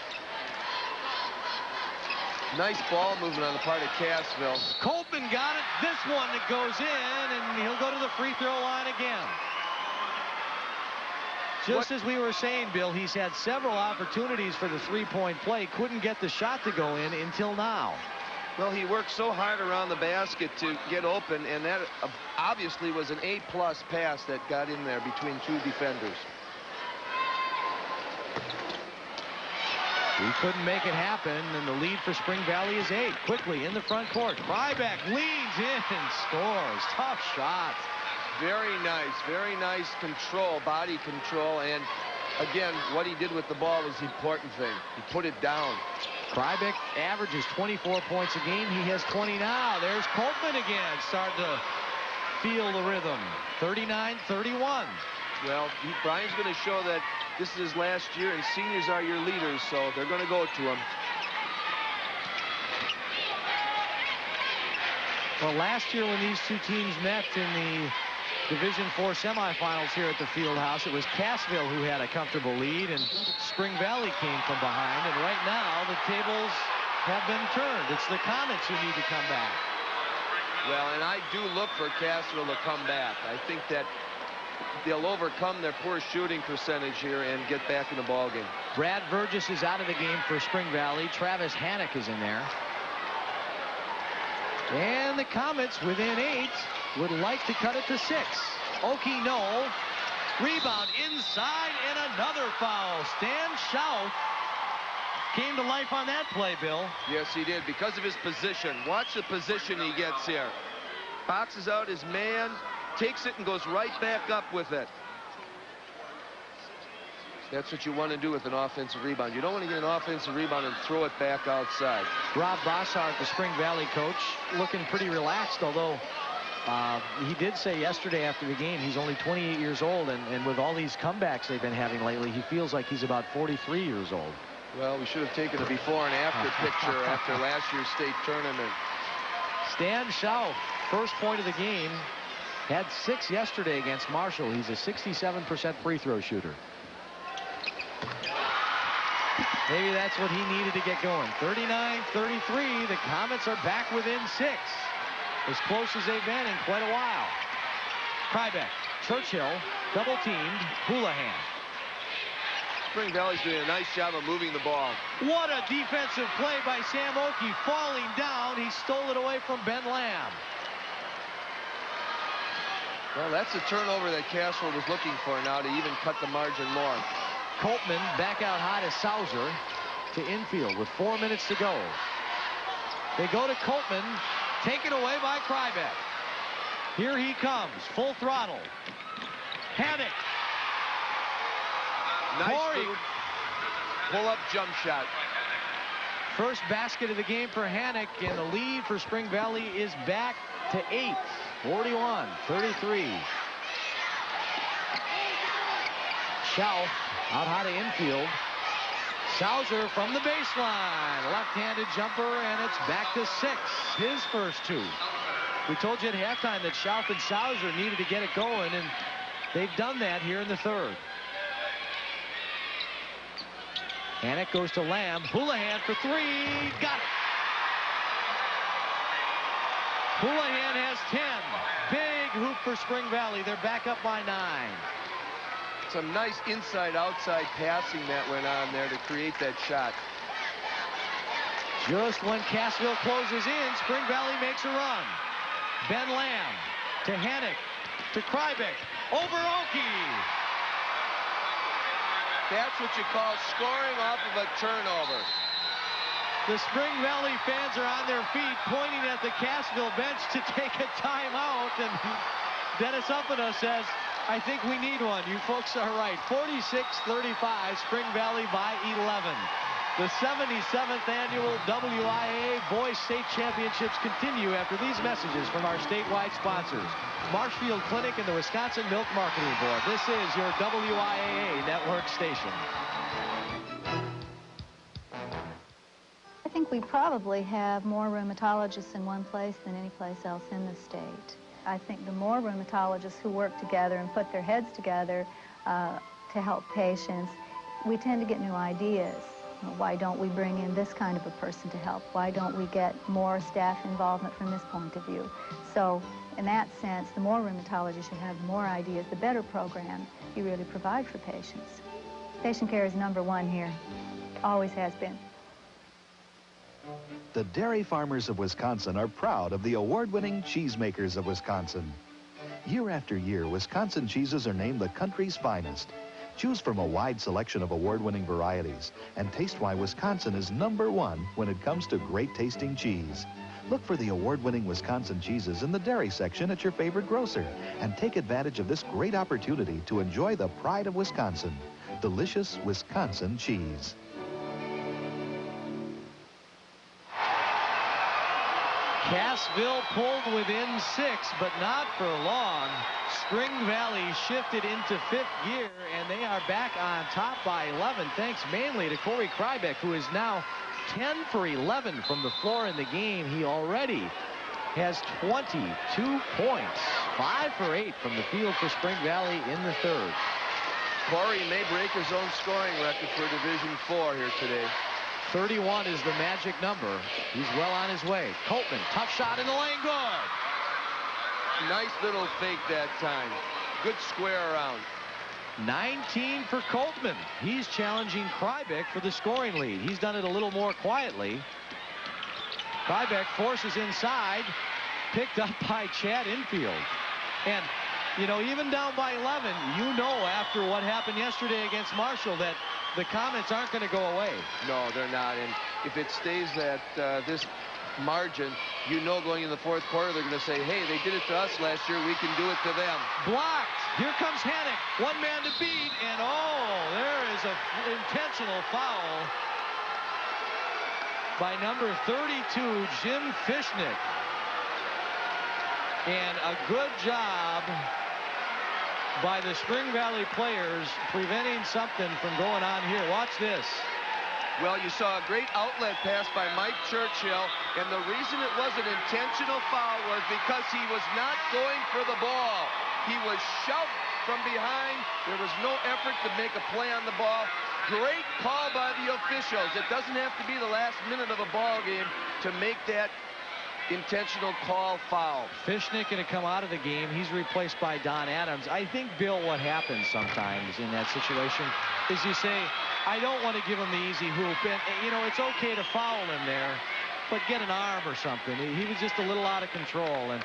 Nice ball movement on the part of Cassville. Coltman got it. This one that goes in, and he'll go to the free throw line again. Just as we were saying, Bill, he's had several opportunities for the three-point play. Couldn't get the shot to go in until now. Well, he worked so hard around the basket to get open, and that obviously was an A+ pass that got in there between 2 defenders. He couldn't make it happen, and the lead for Spring Valley is 8. Quickly in the front court. Kryvik leans in and scores. Tough shot. Very nice control, body control, and again, what he did with the ball was the important thing. He put it down. Kryvik averages 24 points a game. He has 20 now. There's Coltman again, starting to feel the rhythm. 39-31. Well, Brian's going to show that this is his last year, and seniors are your leaders, so they're going to go to him. Well, last year when these two teams met in the Division IV semifinals here at the Fieldhouse, it was Cassville who had a comfortable lead, and Spring Valley came from behind. And right now, the tables have been turned. It's the Comets who need to come back. Well, and I do look for Cassville to come back. I think that they'll overcome their poor shooting percentage here and get back in the ballgame. Brad Burgess is out of the game for Spring Valley. Travis Hannock is in there. And the Comets, within 8, would like to cut it to 6. Oki, no. Rebound inside, and another foul. Stan Schauf came to life on that play, Bill. Yes, he did, because of his position. Watch the position he gets here. Boxes out his man, takes it, and goes right back up with it. That's what you want to do with an offensive rebound. You don't want to get an offensive rebound and throw it back outside. Rob Bossart, the Spring Valley coach, looking pretty relaxed, although he did say yesterday after the game he's only 28 years old, and with all these comebacks they've been having lately, he feels like he's about 43 years old. Well, we should have taken a before and after picture after last year's state tournament. Stan Schauf, first point of the game, had 6 yesterday against Marshall. He's a 67% free throw shooter. Maybe that's what he needed to get going. 39-33. The Comets are back within 6. As close as they've been in quite a while. Kryvik, Churchill, double teamed, Houlihan. Spring Valley's doing a nice job of moving the ball. What a defensive play by Sam Oki. Falling down, he stole it away from Ben Lamb. Well, that's the turnover that Cassville was looking for now to even cut the margin more. Coltman back out high to Sauser to infield with 4 minutes to go. They go to Coltman, taken away by Kryvik. Here he comes, full throttle. Hannock. Nice move. Pull-up jump shot. First basket of the game for Hannock, and the lead for Spring Valley is back to 8. 41-33. Schauf out high to infield. Sauser from the baseline. Left-handed jumper, and it's back to 6. His first 2. We told you at halftime that Schauf and Sauser needed to get it going, and they've done that here in the 3rd. Hannick goes to Lamb. Houlihan for 3. Got it. Houlihan has 10. Big hoop for Spring Valley. They're back up by 9. Some nice inside-outside passing that went on there to create that shot. Just when Cassville closes in, Spring Valley makes a run. Ben Lamb to Hannick to Krybeck. Over Oki. That's what you call scoring off of a turnover. The Spring Valley fans are on their feet pointing at the Cassville bench to take a timeout, and Dennis Uppina says, I think we need one. You folks are right. 46-35, Spring Valley by 11. The 77th annual WIAA Boys State Championships continue after these messages from our statewide sponsors. Marshfield Clinic and the Wisconsin Milk Marketing Board. This is your WIAA network station. I think we probably have more rheumatologists in one place than any place else in the state. I think the more rheumatologists who work together and put their heads together to help patients, we tend to get new ideas. Why don't we bring in this kind of a person to help? Why don't we get more staff involvement from this point of view? So in that sense, the more rheumatologists you have, the more ideas, the better program you really provide for patients. Patient care is #1 here. Always has been. The dairy farmers of Wisconsin are proud of the award-winning cheesemakers of Wisconsin. Year after year, Wisconsin cheeses are named the country's finest. Choose from a wide selection of award-winning varieties and taste why Wisconsin is #1 when it comes to great-tasting cheese. Look for the award-winning Wisconsin cheeses in the dairy section at your favorite grocer and take advantage of this great opportunity to enjoy the pride of Wisconsin, delicious Wisconsin cheese. Cassville pulled within 6, but not for long. Spring Valley shifted into 5th gear, and they are back on top by 11, thanks mainly to Corey Krybeck, who is now 10 for 11 from the floor in the game. He already has 22 points, 5 for 8 from the field for Spring Valley in the 3rd. Corey may break his own scoring record for Division IV here today. 31 is the magic number. He's well on his way. Coltman, tough shot in the lane, good. Nice little fake that time. Good square around. 19 for Coltman. He's challenging Krybeck for the scoring lead. He's done it a little more quietly. Krybeck forces inside, picked up by Chad Infield. And, you know, even down by 11, you know after what happened yesterday against Marshall that the comments aren't going to go away. No, they're not. And if it stays at this margin, you know going in the 4th quarter, they're going to say, hey, they did it to us last year. We can do it to them. Blocked. Here comes Hannick. One man to beat. And, oh, there is an intentional foul by number 32, Jim Fishnick. And a good job by the Spring Valley players preventing something from going on here. Watch this. Well, you saw a great outlet pass by Mike Churchill, and the reason it was an intentional foul was because he was not going for the ball. He was shoved from behind. There was no effort to make a play on the ball. Great call by the officials. It doesn't have to be the last minute of a ball game to make that intentional call foul. Fishnick going to come out of the game. He's replaced by Don Adams. I think, Bill, what happens sometimes in that situation is you say, I don't want to give him the easy hoop. And, you know, it's okay to foul him there, but get an arm or something. He was just a little out of control. And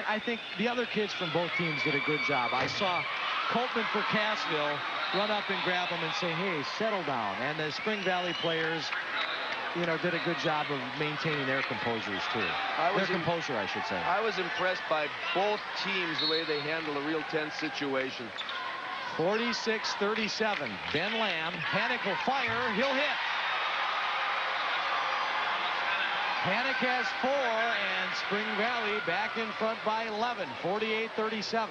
I think the other kids from both teams did a good job. I saw Coltman for Cassville run up and grab him and say, hey, settle down. And the Spring Valley players, you know, did a good job of maintaining their composures, too. Their composure, I should say. I was impressed by both teams, the way they handle a real tense situation. 46-37. Ben Lamb. Hannick will fire. He'll hit. Hannick has 4, and Spring Valley back in front by 11. 48-37.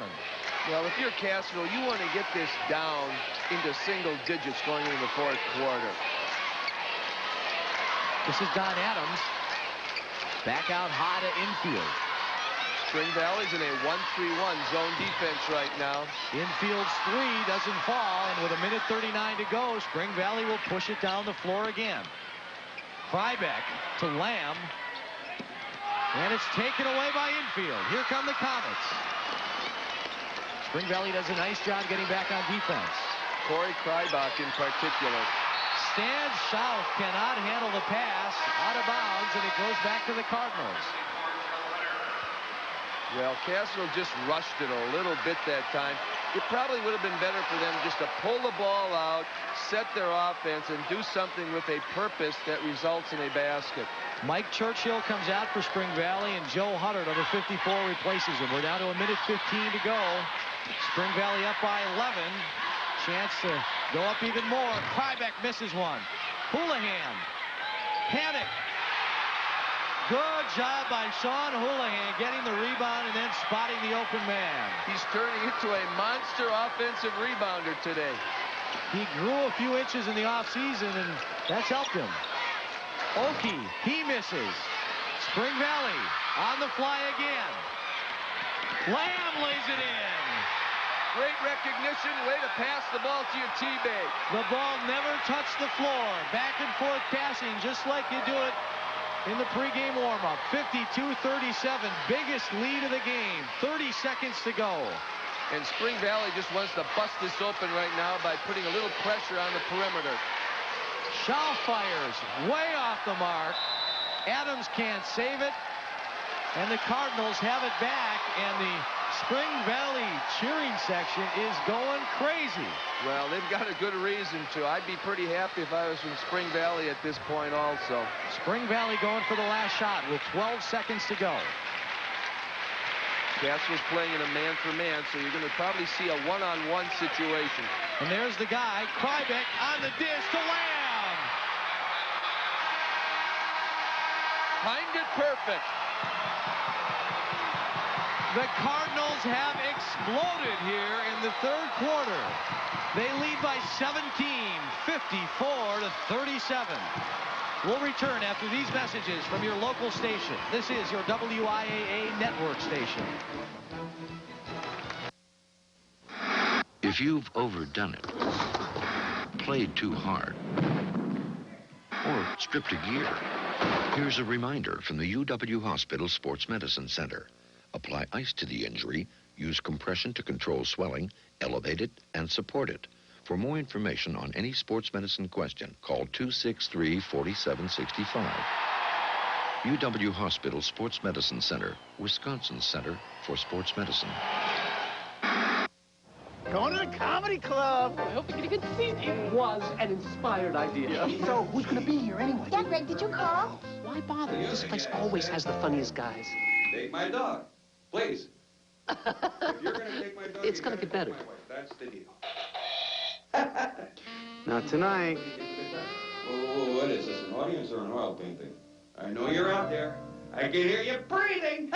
Well, if you're Cassville, you want to get this down into single digits going into the fourth quarter. This is Don Adams. Back out high to infield. Spring Valley's in a 1-3-1 zone defense right now. Infield's 3 doesn't fall, and with a minute 39 to go, Spring Valley will push it down the floor again. Krybeck to Lamb. And it's taken away by infield. Here come the Comets. Spring Valley does a nice job getting back on defense. Corey Krybeck in particular. Stan Schauf cannot handle the pass, out of bounds, and it goes back to the Cardinals. Well, Cassville just rushed it a little bit that time. It probably would have been better for them just to pull the ball out, set their offense, and do something with a purpose that results in a basket. Mike Churchill comes out for Spring Valley, and Joe Hutter, number 54, replaces him. We're down to a minute 15 to go. Spring Valley up by 11. Chance to go up even more. Krybeck misses one. Houlihan. Panic. Good job by Sean Houlihan getting the rebound and then spotting the open man. He's turning into a monster offensive rebounder today. He grew a few inches in the offseason, and that's helped him. Oki, he misses. Spring Valley on the fly again. Lamb lays it in. Great recognition, way to pass the ball to your teammate. The ball never touched the floor. Back and forth passing, just like you do it in the pregame warm-up. 52-37, biggest lead of the game. 30 seconds to go. And Spring Valley just wants to bust this open right now by putting a little pressure on the perimeter. Shaw fires way off the mark. Adams can't save it. And the Cardinals have it back, and the Spring Valley cheering section is going crazy. Well, they've got a good reason to. I'd be pretty happy if I was from Spring Valley at this point also. Spring Valley going for the last shot with 12 seconds to go. Cassville's playing in a man-for-man, so you're going to probably see a one-on-one situation. And there's the guy, Krybeck, on the dish to Lamb. Timed it perfect. The Cardinals have exploded here in the third quarter. They lead by 17, 54-37. We'll return after these messages from your local station. This is your WIAA network station. If you've overdone it, played too hard, or stripped a gear, here's a reminder from the UW Hospital Sports Medicine Center. Apply ice to the injury, use compression to control swelling, elevate it, and support it. For more information on any sports medicine question, call 263-4765. UW Hospital Sports Medicine Center, Wisconsin's Center for Sports Medicine. Going to the comedy club. I hope you get a good seat. It was an inspired idea. So, who's going to be here anyway? Yeah, Greg, did you call? Why bother? This place always has the funniest guys. Take my dog, please. If you're going to take my dog, It's going to get better. That's the deal. Not tonight. Oh, what is this, an audience or an oil painting? I know you're out there. I can hear you breathing.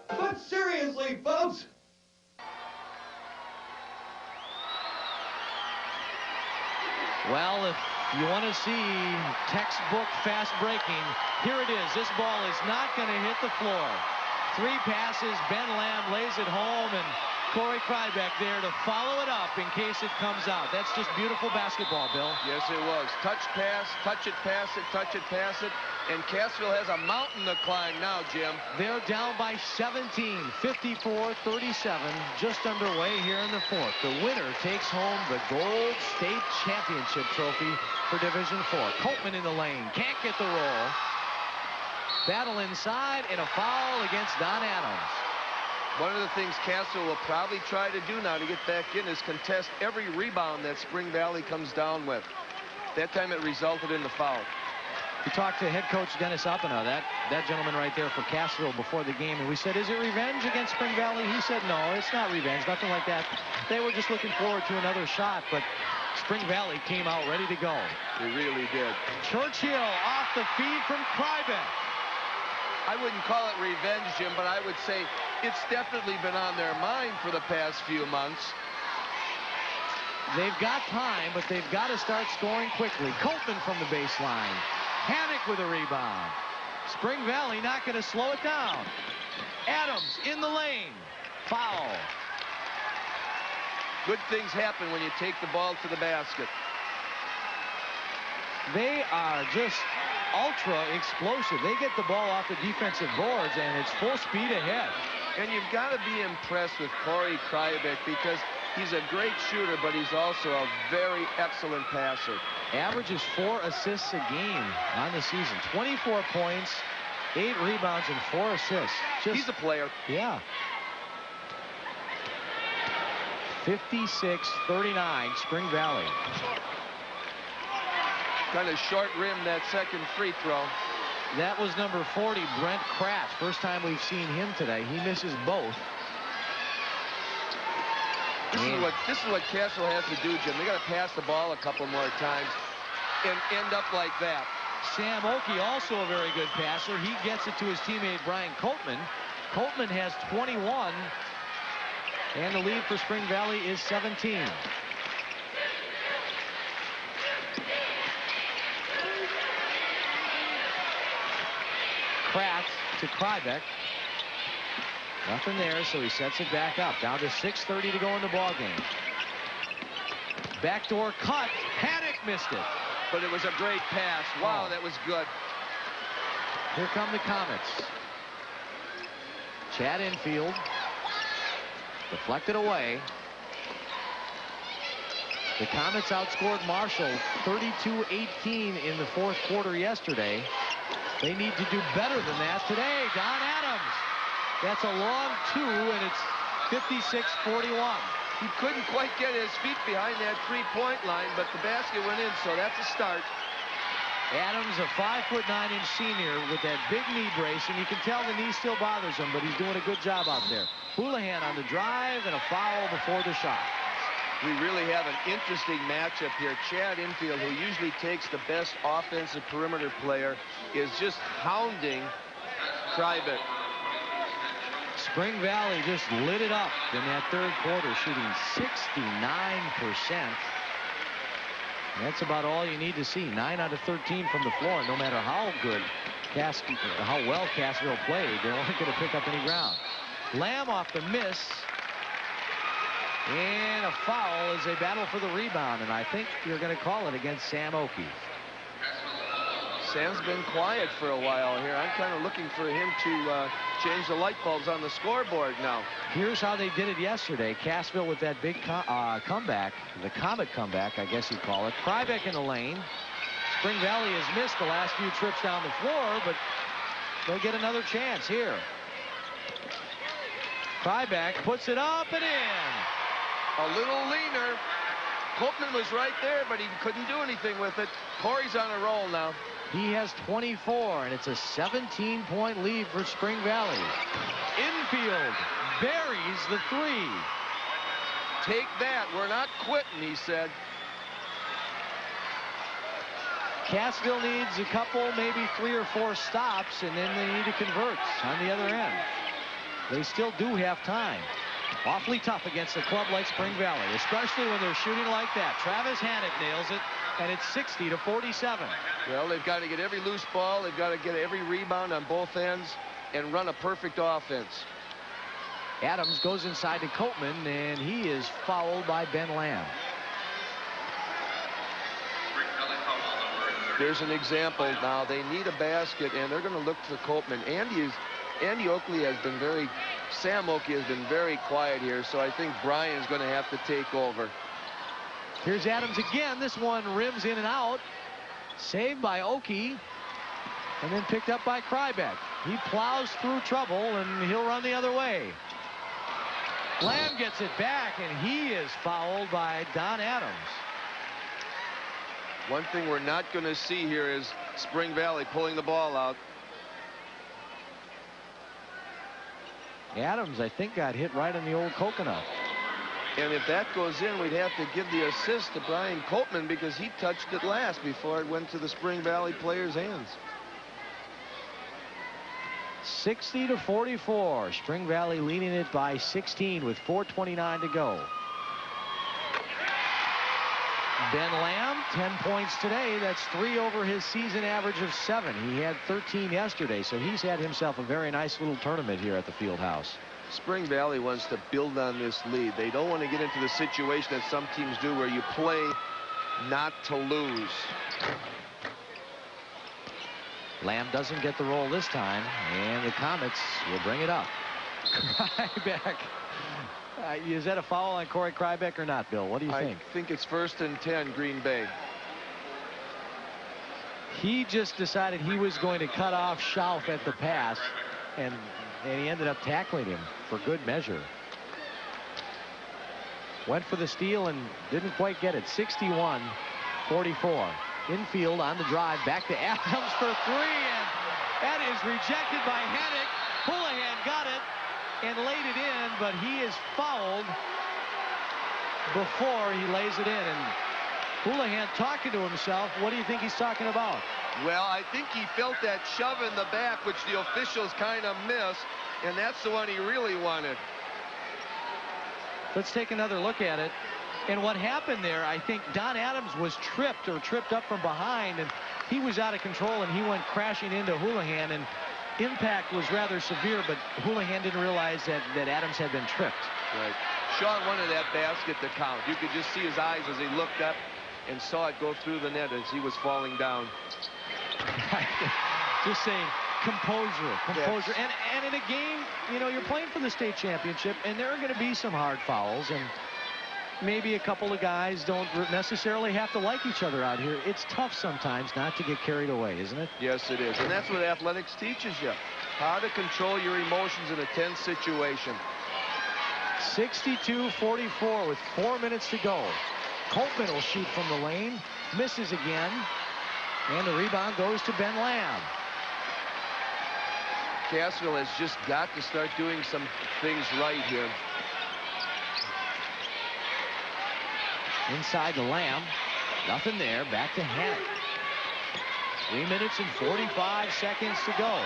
But seriously, folks. Well, if you want to see textbook fast breaking, here it is. This ball is not going to hit the floor. 3 passes, Ben Lamb lays it home, and Corey Krybeck there to follow it up in case it comes out. That's just beautiful basketball, Bill. Yes, it was. Touch pass, touch it, pass it, touch it, pass it. And Cassville has a mountain to climb now, Jim. They're down by 17, 54-37, just underway here in the fourth. The winner takes home the Gold State Championship trophy for Division 4. Coltman in the lane, can't get the roll. Battle inside, and a foul against Don Adams. One of the things Cassville will probably try to do now to get back in is contest every rebound that Spring Valley comes down with. That time it resulted in the foul. We talked to head coach Dennis Uppena, that gentleman right there for Cassville before the game, and we said, is it revenge against Spring Valley? He said, no, it's not revenge, nothing like that. They were just looking forward to another shot, but Spring Valley came out ready to go. They really did. Churchill off the feed from Krybeck. I wouldn't call it revenge, Jim, but I would say it's definitely been on their mind for the past few months. They've got time, but they've got to start scoring quickly. Coltman from the baseline. Hannock with a rebound. Spring Valley not going to slow it down. Adams in the lane. Foul. Good things happen when you take the ball to the basket. They are just ultra explosive. They get the ball off the defensive boards, and it's full speed ahead. And you've got to be impressed with Corey Krybeck because he's a great shooter, but he's also a very excellent passer. Averages 4 assists a game on the season. 24 points, 8 rebounds, and 4 assists. He's a player. Yeah. 56-39, Spring Valley. Kind of short rim that second free throw. That was number 40, Brent Kratz. First time we've seen him today. He misses both. This is what Cassville has to do, Jim. They got to pass the ball a couple more times and end up like that. Sam Oakey, also a very good passer. He gets it to his teammate Brian Coltman. Coltman has 21, and the lead for Spring Valley is 17. Kratz to Krybeck. Nothing there, so he sets it back up. Down to 6:30 to go in the ball game. Backdoor cut. Hannock missed it. But it was a great pass. Wow, that was good. Here come the Comets. Chad infield. Deflected away. The Comets outscored Marshall 32-18 in the fourth quarter yesterday. They need to do better than that today. Don Adams. That's a long 2, and it's 56-41. He couldn't quite get his feet behind that three-point line, but the basket went in, so that's a start. Adams, a 5'9" senior with that big knee brace, and you can tell the knee still bothers him, but he's doing a good job out there. Houlihan on the drive and a foul before the shot. We really have an interesting matchup here. Chad Infield, who usually takes the best offensive perimeter player, is just hounding Krybeck. Spring Valley just lit it up in that third quarter, shooting 69%. That's about all you need to see. 9 out of 13 from the floor. No matter how good, how well Cassville played, they're only going to pick up any ground. Lamb off the miss. And a foul as they battle for the rebound, and I think you're going to call it against Sam Oakey. Sam's been quiet for a while here. I'm kind of looking for him to change the light bulbs on the scoreboard now. Here's how they did it yesterday. Cassville with that big comeback, the Comet comeback, I guess you'd call it. Krybeck in the lane. Spring Valley has missed the last few trips down the floor, but they'll get another chance here. Krybeck puts it up and in. A little leaner. Coltman was right there, but he couldn't do anything with it. Corey's on a roll now. He has 24, and it's a 17-point lead for Spring Valley. Infield buries the 3. Take that. We're not quitting, he said. Cassville needs a couple, maybe 3 or 4 stops, and then they need to convert on the other end. They still do have time. Awfully tough against a club like Spring Valley, especially when they're shooting like that. Travis Hannock nails it, and it's 60-47. Well, they've got to get every loose ball. They've got to get every rebound on both ends and run a perfect offense. Adams goes inside to Coltman, and he is fouled by Ben Lamb. There's an example. Now, they need a basket, and they're going to look for Coltman. Andy Oakley has been Sam Oakey has been very quiet here, so I think Brian's going to have to take over. Here's Adams again. This one rims in and out. Saved by Oakey, and then picked up by Krybeck. He plows through trouble, and he'll run the other way. Lamb gets it back, and he is fouled by Don Adams. One thing we're not going to see here is Spring Valley pulling the ball out. Adams, I think, got hit right in the old coconut. And if that goes in, we'd have to give the assist to Brian Coltman because he touched it last before it went to the Spring Valley players' hands. 60-44. Spring Valley leading it by 16 with 4:29 to go. Ben Lamb, 10 points today. That's 3 over his season average of 7. He had 13 yesterday, so he's had himself a very nice little tournament here at the field house. Spring Valley wants to build on this lead. They don't want to get into the situation that some teams do where you play not to lose. Lamb doesn't get the roll this time, and the Comets will bring it up. Krybeck. Is that a foul on Corey Krybeck or not, Bill? What do you think? I think it's 1st and 10, Green Bay. He just decided he was going to cut off Schauf at the pass, and he ended up tackling him for good measure. Went for the steal and didn't quite get it. 61-44. Infield on the drive. Back to Adams for 3, and that is rejected by Hennick. Houlihan got it and laid it in, but he is fouled before he lays it in. And Houlihan talking to himself. What do you think he's talking about? Well, I think he felt that shove in the back, which the officials kind of missed, and that's the one he really wanted. Let's take another look at it. And what happened there, I think Don Adams was tripped up from behind, and he was out of control, and he went crashing into Houlihan, and impact was rather severe, but Houlihan didn't realize that Adams had been tripped. Right. Sean wanted that basket to count. You could just see his eyes as he looked up and saw it go through the net as he was falling down. Just saying, composure. Yes. And in a game, you know, you're playing for the state championship, and there are going to be some hard fouls, and maybe a couple of guys don't necessarily have to like each other out here. It's tough sometimes not to get carried away, isn't it? Yes, it is. And that's what athletics teaches you. How to control your emotions in a tense situation. 62-44 with 4 minutes to go. Coltman will shoot from the lane. Misses again. And the rebound goes to Ben Lamb. Cassville has just got to start doing some things right here. Inside the Lamb. Nothing there. Back to Hannock. 3 minutes and 45 seconds to go.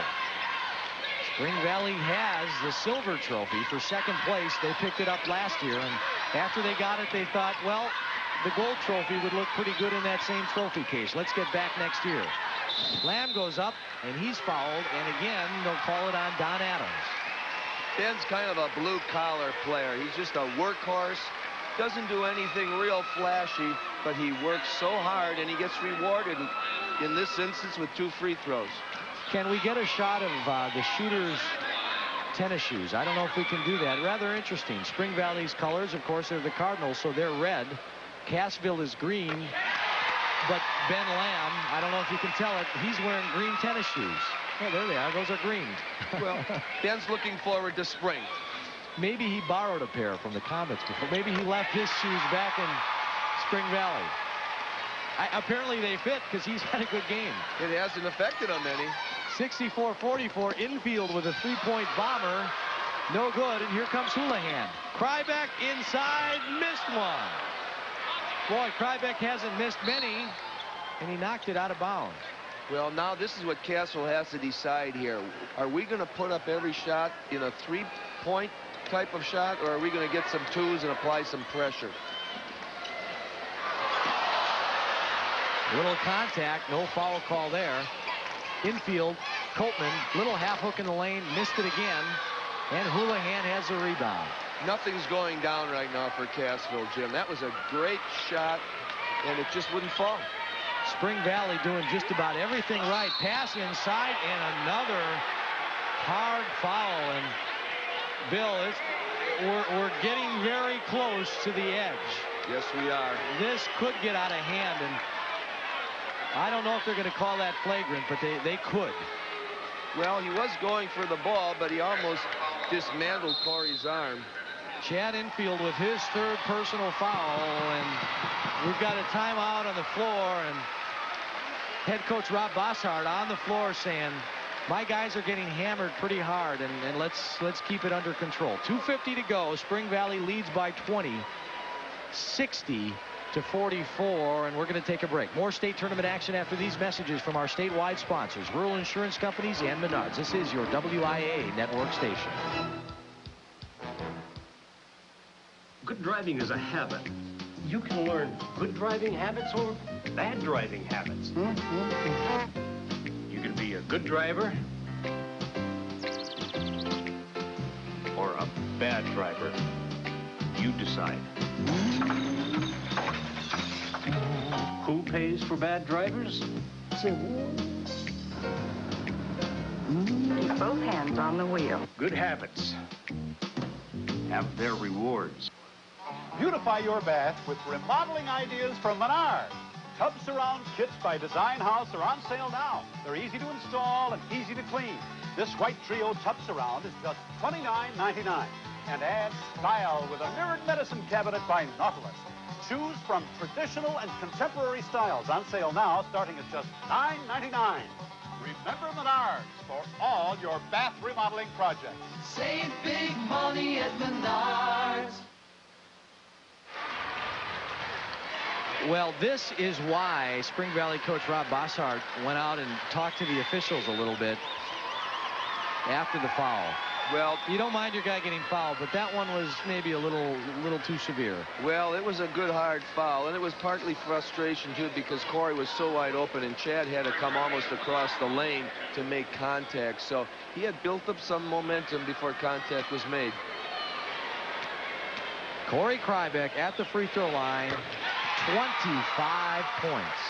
Spring Valley has the silver trophy for second place. They picked it up last year, and after they got it, they thought, well, the gold trophy would look pretty good in that same trophy case. Let's get back next year. Lamb goes up, and he's fouled, and again, they'll call it on Don Adams. Ben's kind of a blue-collar player. He's just a workhorse. Doesn't do anything real flashy, but he works so hard, and he gets rewarded in this instance with 2 free throws. Can we get a shot of the shooter's tennis shoes? I don't know if we can do that. Rather interesting. Spring Valley's colors, of course, are the Cardinals, so they're red. Cassville is green. But Ben Lamb, I don't know if you can tell it, he's wearing green tennis shoes. Oh, there they are. Those are green. Well, Ben's looking forward to spring. Maybe he borrowed a pair from the Comets before. Maybe he left his shoes back in Spring Valley. Apparently they fit because he's had a good game. It hasn't affected him any. 64-44, infield with a 3-point bomber. No good, and here comes Houlihan. Krybeck inside, missed one. Boy, Krybeck hasn't missed many, and he knocked it out of bounds. Well, now this is what Cassville has to decide here. Are we going to put up every shot in a 3-point type of shot, or are we going to get some 2s and apply some pressure? Little contact, no foul call there. Infield, Coltman, little half hook in the lane, missed it again, and Houlihan has the rebound. Nothing's going down right now for Cassville, Jim. That was a great shot, and it just wouldn't fall. Spring Valley doing just about everything right. Pass inside, and another hard foul. And Bill, we're getting very close to the edge. Yes, we are. This could get out of hand, and I don't know if they're going to call that flagrant, but they could. Well, he was going for the ball, but he almost dismantled Corey's arm. Chad Infield with his 3rd personal foul, and we've got a timeout on the floor, and head coach Rob Bossart on the floor saying, my guys are getting hammered pretty hard, and let's keep it under control. 2:50 to go. Spring Valley leads by 20, 60 to 44, and we're going to take a break. More state tournament action after these messages from our statewide sponsors, Rural Insurance Companies and Menards. This is your WIA network station. Good driving is a habit. You can learn good driving habits or bad driving habits. You can be a good driver or a bad driver. You decide. Who pays for bad drivers? Keep both hands on the wheel. Good habits have their rewards. Beautify your bath with remodeling ideas from Menards. Tub surround kits by Design House are on sale now. They're easy to install and easy to clean. This white trio tub surround is just $29.99 and adds style with a mirrored medicine cabinet by Nautilus. Choose from traditional and contemporary styles on sale now, starting at just $9.99. Remember Menards for all your bath remodeling projects. Save big money at Menards. Well, this is why Spring Valley coach Rob Bossart went out and talked to the officials a little bit after the foul. Well, you don't mind your guy getting fouled, but that one was maybe a little too severe. Well, it was a good hard foul, and it was partly frustration too because Corey was so wide open and Chad had to come almost across the lane to make contact. So he had built up some momentum before contact was made. Corey Krybeck at the free throw line, 25 points.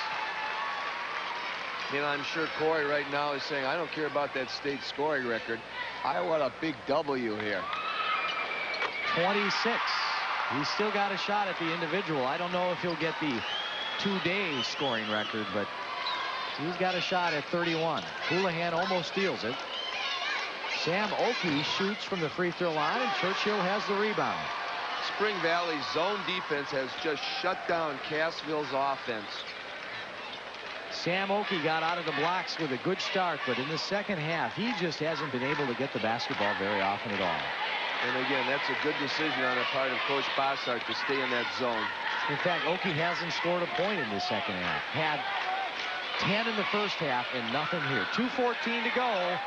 And I'm sure Corey right now is saying, I don't care about that state scoring record. I want a big W here. 26. He's still got a shot at the individual. I don't know if he'll get the 2-day scoring record, but he's got a shot at 31. Houlihan almost steals it. Sam Oakey shoots from the free throw line, and Churchill has the rebound. Spring Valley's zone defense has just shut down Cassville's offense. Sam Oakey got out of the blocks with a good start, but in the second half, he just hasn't been able to get the basketball very often at all. And again, that's a good decision on the part of Coach Bossart to stay in that zone. In fact, Oakey hasn't scored a point in the second half. Had 10 in the first half and nothing here. 2:14 to go.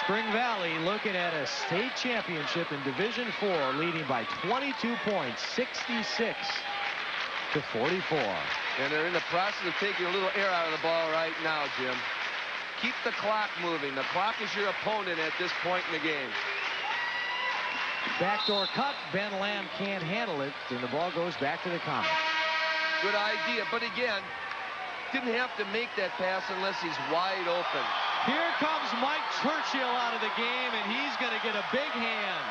Spring Valley looking at a state championship in Division IV, leading by 22 points, 66-44. And they're in the process of taking a little air out of the ball right now, Jim. Keep the clock moving. The clock is your opponent at this point in the game. Backdoor cut. Ben Lamb can't handle it, and the ball goes back to the Comets. Good idea, but again, didn't have to make that pass unless he's wide open. Here comes Mike Churchill out of the game, and he's going to get a big hand.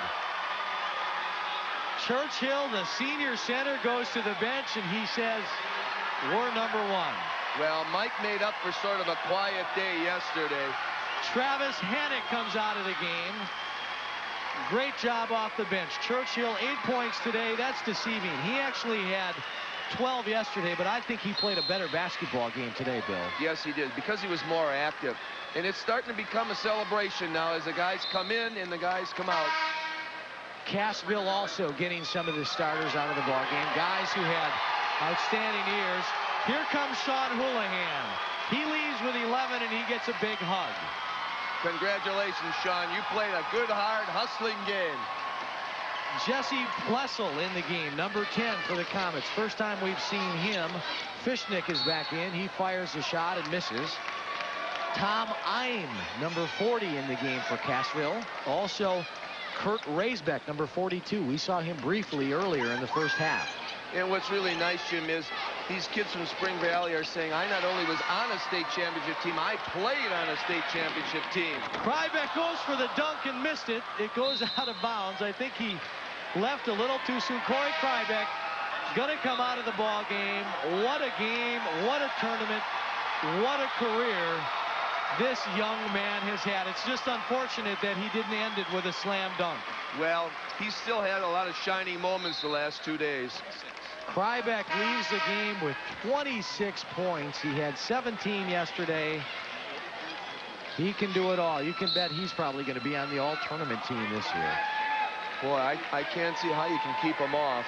Churchill, the senior center, goes to the bench, and he says, we're number one. Well, Mike made up for sort of a quiet day yesterday. Travis Hannick comes out of the game. Great job off the bench. Churchill, 8 points today. That's deceiving. He actually had 12 yesterday, but I think he played a better basketball game today, Bill. Yes, he did, because he was more active. And it's starting to become a celebration now as the guys come in and the guys come out. Cassville also getting some of the starters out of the ball game. Guys who had outstanding years. Here comes Sean Houlihan. He leaves with 11, and he gets a big hug. Congratulations, Sean. You played a good, hard, hustling game. Jesse Plessel in the game, number 10 for the Comets. First time we've seen him. Fishnick is back in. He fires a shot and misses. Tom Eim, number 40 in the game for Cassville. Also, Kurt Raisbeck, number 42. We saw him briefly earlier in the first half. And what's really nice, Jim, is these kids from Spring Valley are saying, I not only was on a state championship team, I played on a state championship team. Krybeck goes for the dunk and missed it. It goes out of bounds. I think he left a little too soon. Corey Krybeck going to come out of the ball game. What a game. What a tournament. What a career this young man has had. It's just unfortunate that he didn't end it with a slam dunk. Well, he still had a lot of shining moments the last 2 days. Krybeck leaves the game with 26 points. He had 17 yesterday. He can do it all. You can bet he's probably going to be on the all-tournament team this year. Boy, I can't see how you can keep him off.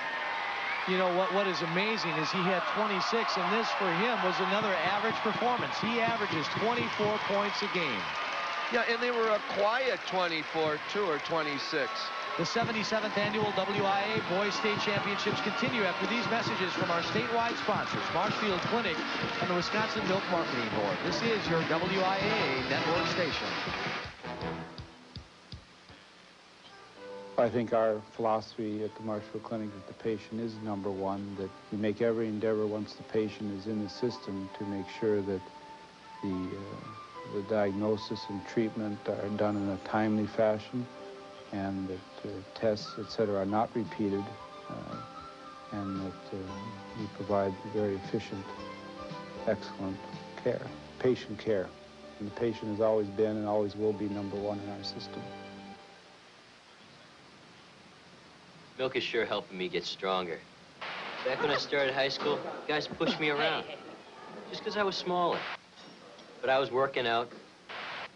You know, what is amazing is he had 26, and this for him was another average performance. He averages 24 points a game. Yeah, and they were a quiet 24, too, or 26. The 77th annual WIA Boys State Championships continue after these messages from our statewide sponsors, Marshfield Clinic and the Wisconsin Milk Marketing Board. This is your WIA network station. I think our philosophy at the Marshfield Clinic that the patient is number one, that we make every endeavor once the patient is in the system to make sure that the diagnosis and treatment are done in a timely fashion, and that tests, etc., are not repeated, and that we provide very efficient, excellent care, patient care. And the patient has always been and always will be number one in our system. Milk is sure helping me get stronger. Back when I started high school, guys pushed me around just because I was smaller. But I was working out,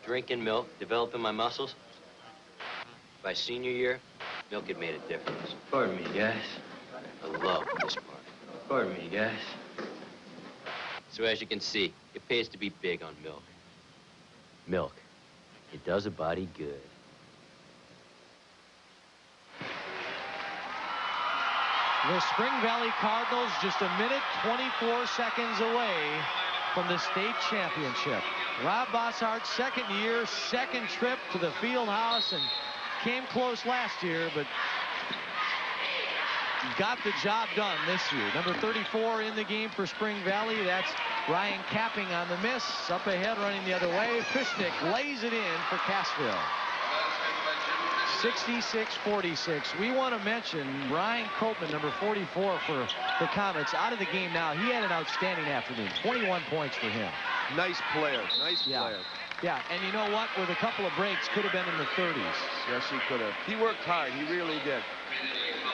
drinking milk, developing my muscles. By senior year, milk had made a difference. Pardon me, guys. I love this part. Pardon me, guys. So as you can see, it pays to be big on milk. Milk. It does a body good. The Spring Valley Cardinals just a minute 24 seconds away from the state championship. Rob Bosshart's second year, second trip to the field house, and came close last year, but got the job done this year. Number 34 in the game for Spring Valley. That's Ryan Capping on the miss. Up ahead, running the other way. Fishnick lays it in for Cassville. 66-46. We want to mention Brian Copeman, number 44 for the Comets, out of the game now. He had an outstanding afternoon. 21 points for him. Nice player. Nice player. Yeah, and you know what? With a couple of breaks, could have been in the 30s. Yes, he could have. He worked hard. He really did.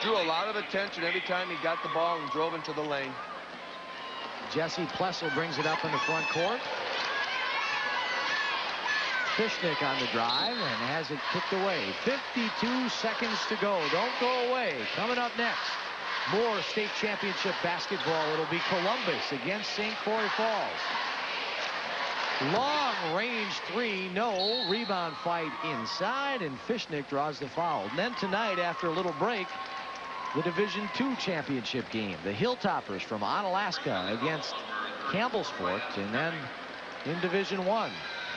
Drew a lot of attention every time he got the ball and drove into the lane. Jesse Plessel brings it up in the front court. Fishnick on the drive and has it kicked away. 52 seconds to go. Don't go away. Coming up next, more state championship basketball. It'll be Columbus against St. Croix Falls. Long range three, no. Rebound fight inside, and Fishnick draws the foul. And then tonight, after a little break, the Division II championship game. The Hilltoppers from Onalaska against Campbellsport, and then in Division I.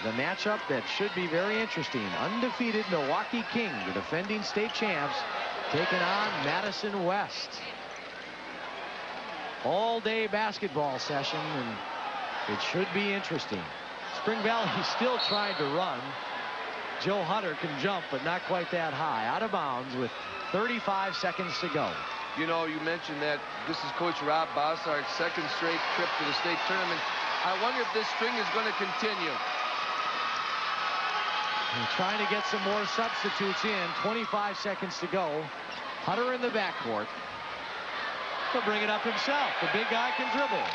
The matchup that should be very interesting. Undefeated Milwaukee King, the defending state champs, taking on Madison West. All-day basketball session, and it should be interesting. Spring Valley still trying to run. Joe Hunter can jump, but not quite that high. Out of bounds with 35 seconds to go. You know, you mentioned that this is Coach Rob Bossart's second straight trip to the state tournament. I wonder if this string is going to continue. And trying to get some more substitutes in. 25 seconds to go. Hunter in the backcourt. He'll bring it up himself. The big guy can dribble.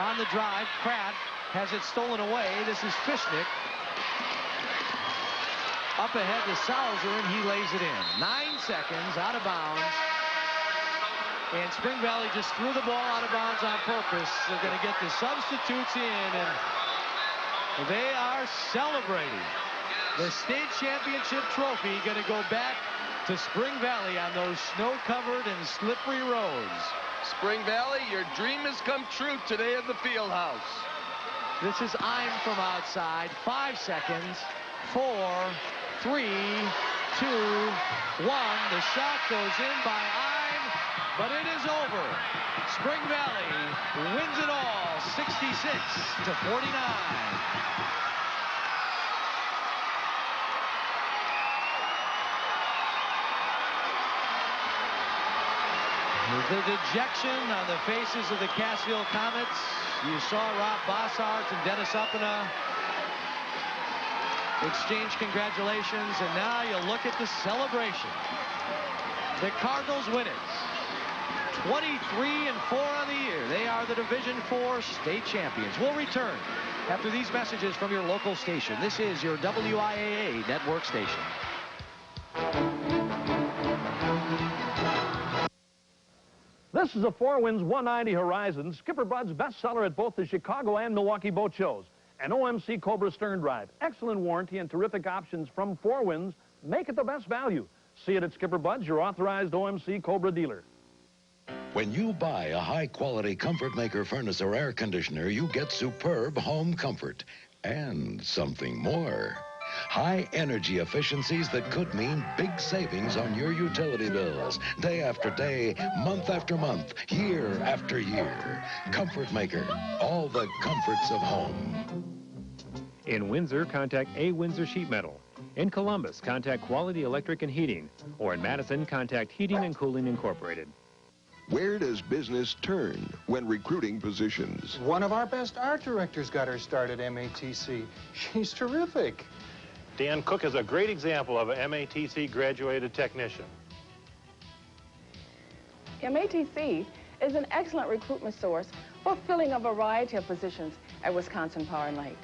On the drive, Pratt has it stolen away. This is Fishnick. Up ahead to Sauser, and he lays it in. 9 seconds, out of bounds. And Spring Valley just threw the ball out of bounds on purpose. They're going to get the substitutes in, and they are celebrating. The state championship trophy going to go back to Spring Valley on those snow-covered and slippery roads. Spring Valley, your dream has come true today at the field house. This is I'm from outside. 5 seconds. 4, 3, 2, 1. The shot goes in by I'm, but it is over. Spring Valley wins it all, 66-49. The dejection on the faces of the Cassville Comets. You saw Rob Bossart and Dennis Uppena exchange congratulations, and now you look at the celebration. The Cardinals win it. 23-4 on the year. They are the Division IV state champions. We'll return after these messages from your local station. This is your WIAA network station. This is a Four Winds 190 Horizon, Skipper Bud's bestseller at both the Chicago and Milwaukee boat shows. An OMC Cobra stern drive, excellent warranty and terrific options from Four Winds make it the best value. See it at Skipper Bud's, your authorized OMC Cobra dealer. When you buy a high-quality Comfort Maker furnace or air conditioner, you get superb home comfort and something more. High energy efficiencies that could mean big savings on your utility bills. Day after day, month after month, year after year. Comfort Maker, all the comforts of home. In Windsor, contact A. Windsor Sheet Metal. In Columbus, contact Quality Electric and Heating. Or in Madison, contact Heating and Cooling Incorporated. Where does business turn when recruiting positions? One of our best art directors got her start at MATC. She's terrific. Dan Cook is a great example of a MATC graduated technician. MATC is an excellent recruitment source for filling a variety of positions at Wisconsin Power and Light.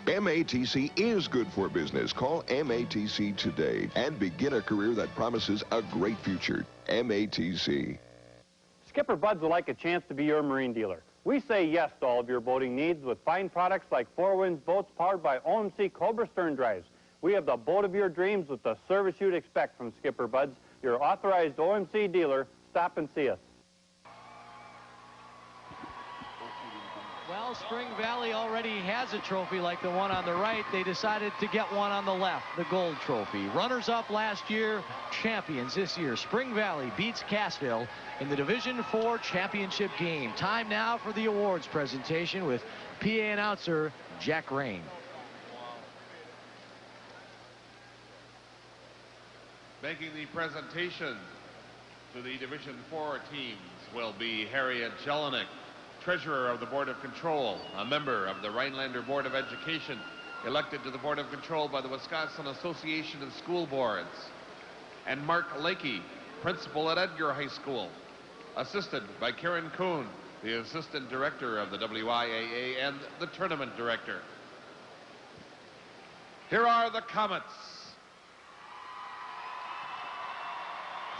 MATC is good for business. Call MATC today and begin a career that promises a great future. MATC. Skipper Bud's would like a chance to be your marine dealer. We say yes to all of your boating needs with fine products like Four Winds boats powered by OMC Cobra stern drives. We have the boat of your dreams with the service you'd expect from Skipper Bud's, your authorized OMC dealer. Stop and see us. Well, Spring Valley already has a trophy like the one on the right. They decided to get one on the left, the gold trophy. Runners-up last year, champions this year. Spring Valley beats Cassville in the Division IV championship game. Time now for the awards presentation with PA announcer Jack Rain. Making the presentation to the Division IV teams will be Harriet Jelinek, Treasurer of the Board of Control, a member of the Rhinelander Board of Education, elected to the Board of Control by the Wisconsin Association of School Boards. And Mark Lakey, Principal at Edgar High School, assisted by Karen Kuhn, the Assistant Director of the WIAA and the Tournament Director. Here are the Comets.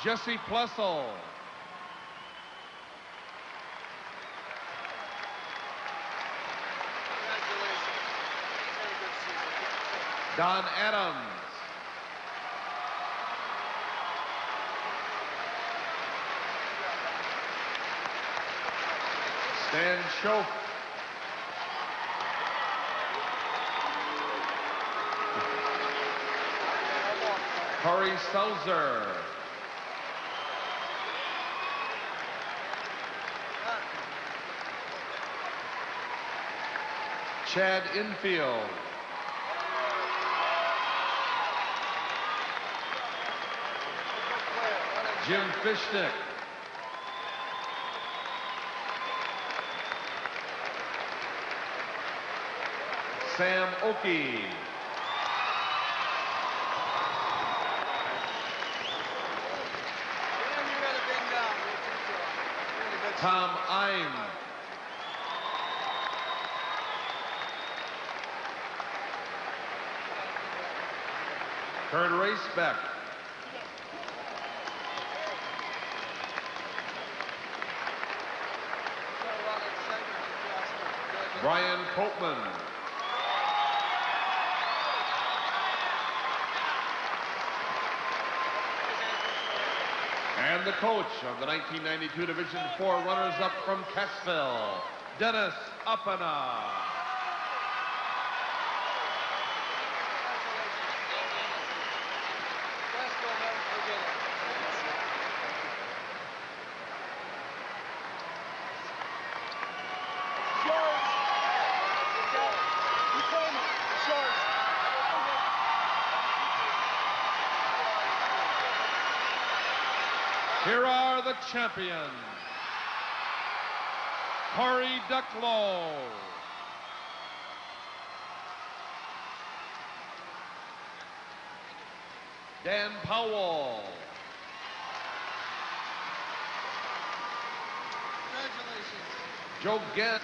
Jesse Plessel. Don Adams. Stan Schoaf. Corey Selzer. Chad Infield. Jim Fishnick. Sam Oki. Tom Ein. Kurt Racebeck. Brian Copeman. And the coach of the 1992 Division IV runners-up from Cassville, Dennis Uppana. Here are the champions. Corey Ducklow. Dan Powell. Congratulations. Joe Gett.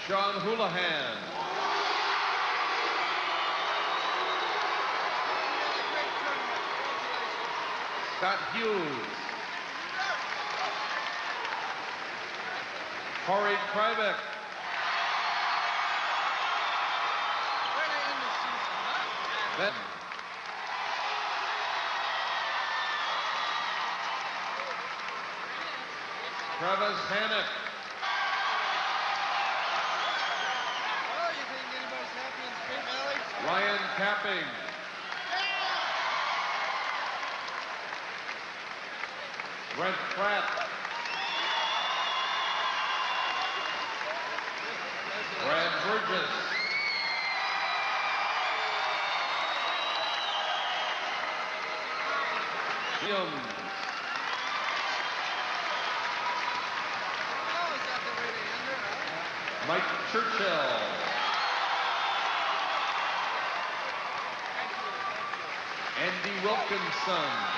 Sean Houlihan. Scott Hughes. Corey Kryvik. Then Travis Hannock. Ryan Capping. Brent Pratt. Brad Burgess. Williams. Mike Churchill. Andy Wilkinson.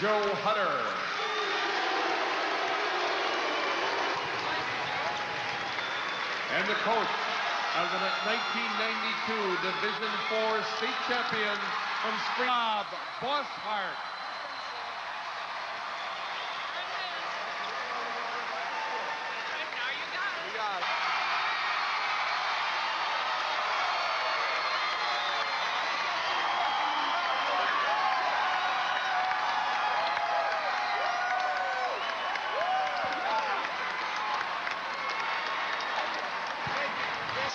Joe Hutter. And the coach of the 1992 Division IV state champion from Spring, Bob Bosshart.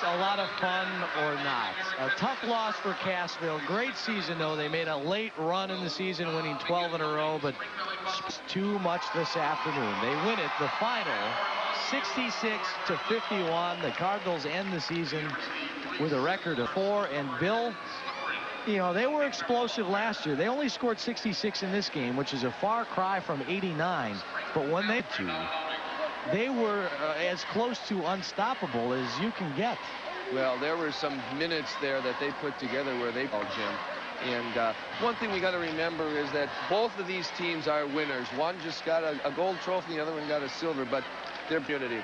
A lot of fun or not. A tough loss for Cassville. Great season, though. They made a late run in the season, winning 12 in a row, but too much this afternoon. They win it, the final, 66-51. The Cardinals end the season with a record of 4. And Bill, you know, they were explosive last year. They only scored 66 in this game, which is a far cry from 89. But when they were as close to unstoppable as you can get. Well, there were some minutes there that they put together where they called Jim. And one thing we got to remember is that both of these teams are winners. One just got a gold trophy, the other one got a silver, but they're punitive.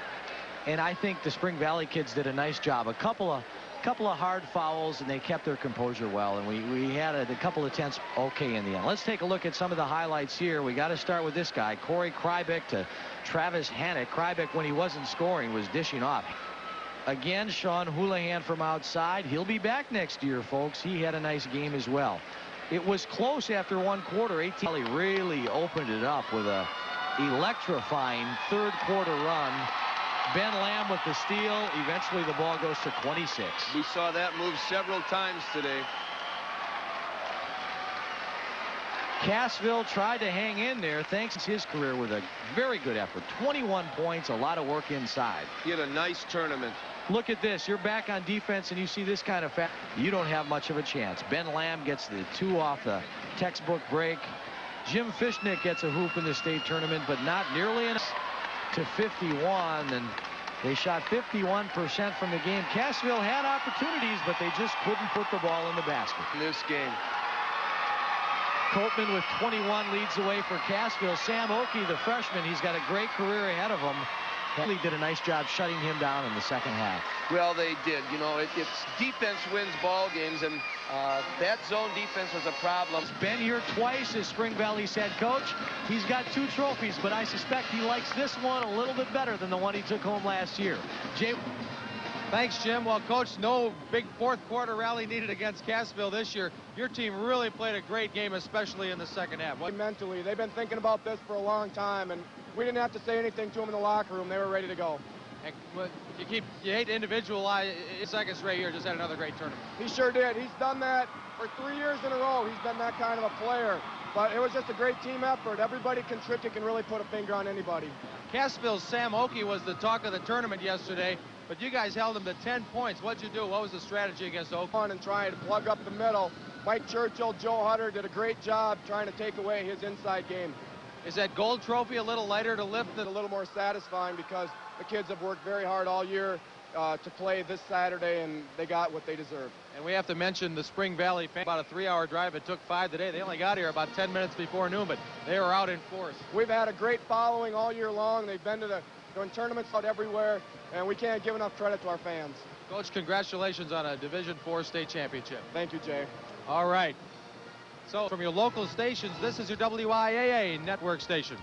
And I think the Spring Valley kids did a nice job. A couple of hard fouls, and they kept their composure well. And we had a couple of tenths okay in the end. Let's take a look at some of the highlights here. We got to start with this guy, Corey Kryvik to Travis Hannock. Kryvik, when he wasn't scoring, was dishing off. Again, Sean Houlihan from outside. He'll be back next year, folks. He had a nice game as well. It was close after one quarter. 18 really opened it up with a electrifying third quarter run. Ben Lamb with the steal. Eventually the ball goes to 26. We saw that move several times today. Cassville tried to hang in there thanks to his career with a very good effort. 21 points, a lot of work inside. He had a nice tournament. Look at this. You're back on defense and you see this kind of you don't have much of a chance. Ben Lamb gets the 2 off the textbook break. Jim Fishnick gets a hoop in the state tournament, but not nearly enough to 51, and they shot 51% from the game. Cassville had opportunities, but they just couldn't put the ball in the basket. In this game. Copeman with 21 leads the way for Cassville. Sam Oakey, the freshman, he's got a great career ahead of him. Kelly did a nice job shutting him down in the second half. Well, they did. You know, it's defense wins ball games, and that zone defense was a problem. He's been here twice as Spring Valley's head coach. He's got 2 trophies, but I suspect he likes this one a little bit better than the one he took home last year. Jay. Thanks, Jim. Well, Coach, no big fourth quarter rally needed against Cassville this year. Your team really played a great game, especially in the second half. Mentally, they've been thinking about this for a long time, and we didn't have to say anything to them in the locker room. They were ready to go. And you hate to individualize. Second straight year, just had another great tournament. He sure did. He's done that for 3 years in a row. He's been that kind of a player. But it was just a great team effort. Everybody contributed, can really put a finger on anybody. Cassville's Sam Oakey was the talk of the tournament yesterday, but you guys held him to 10 points. What'd you do? What was the strategy against Oakey? And trying to plug up the middle. Mike Churchill, Joe Hutter did a great job trying to take away his inside game. Is that gold trophy a little lighter to lift? A little more satisfying because the kids have worked very hard all year to play this Saturday, and they got what they deserve. And we have to mention the Spring Valley fans. About a 3-hour drive. It took 5 today. They only got here about 10 minutes before noon, but they were out in force. We've had a great following all year long. They've been to the tournaments out everywhere, and we can't give enough credit to our fans. Coach, congratulations on a Division IV state championship. Thank you, Jay. All right. So from your local stations, this is your WIAA network station.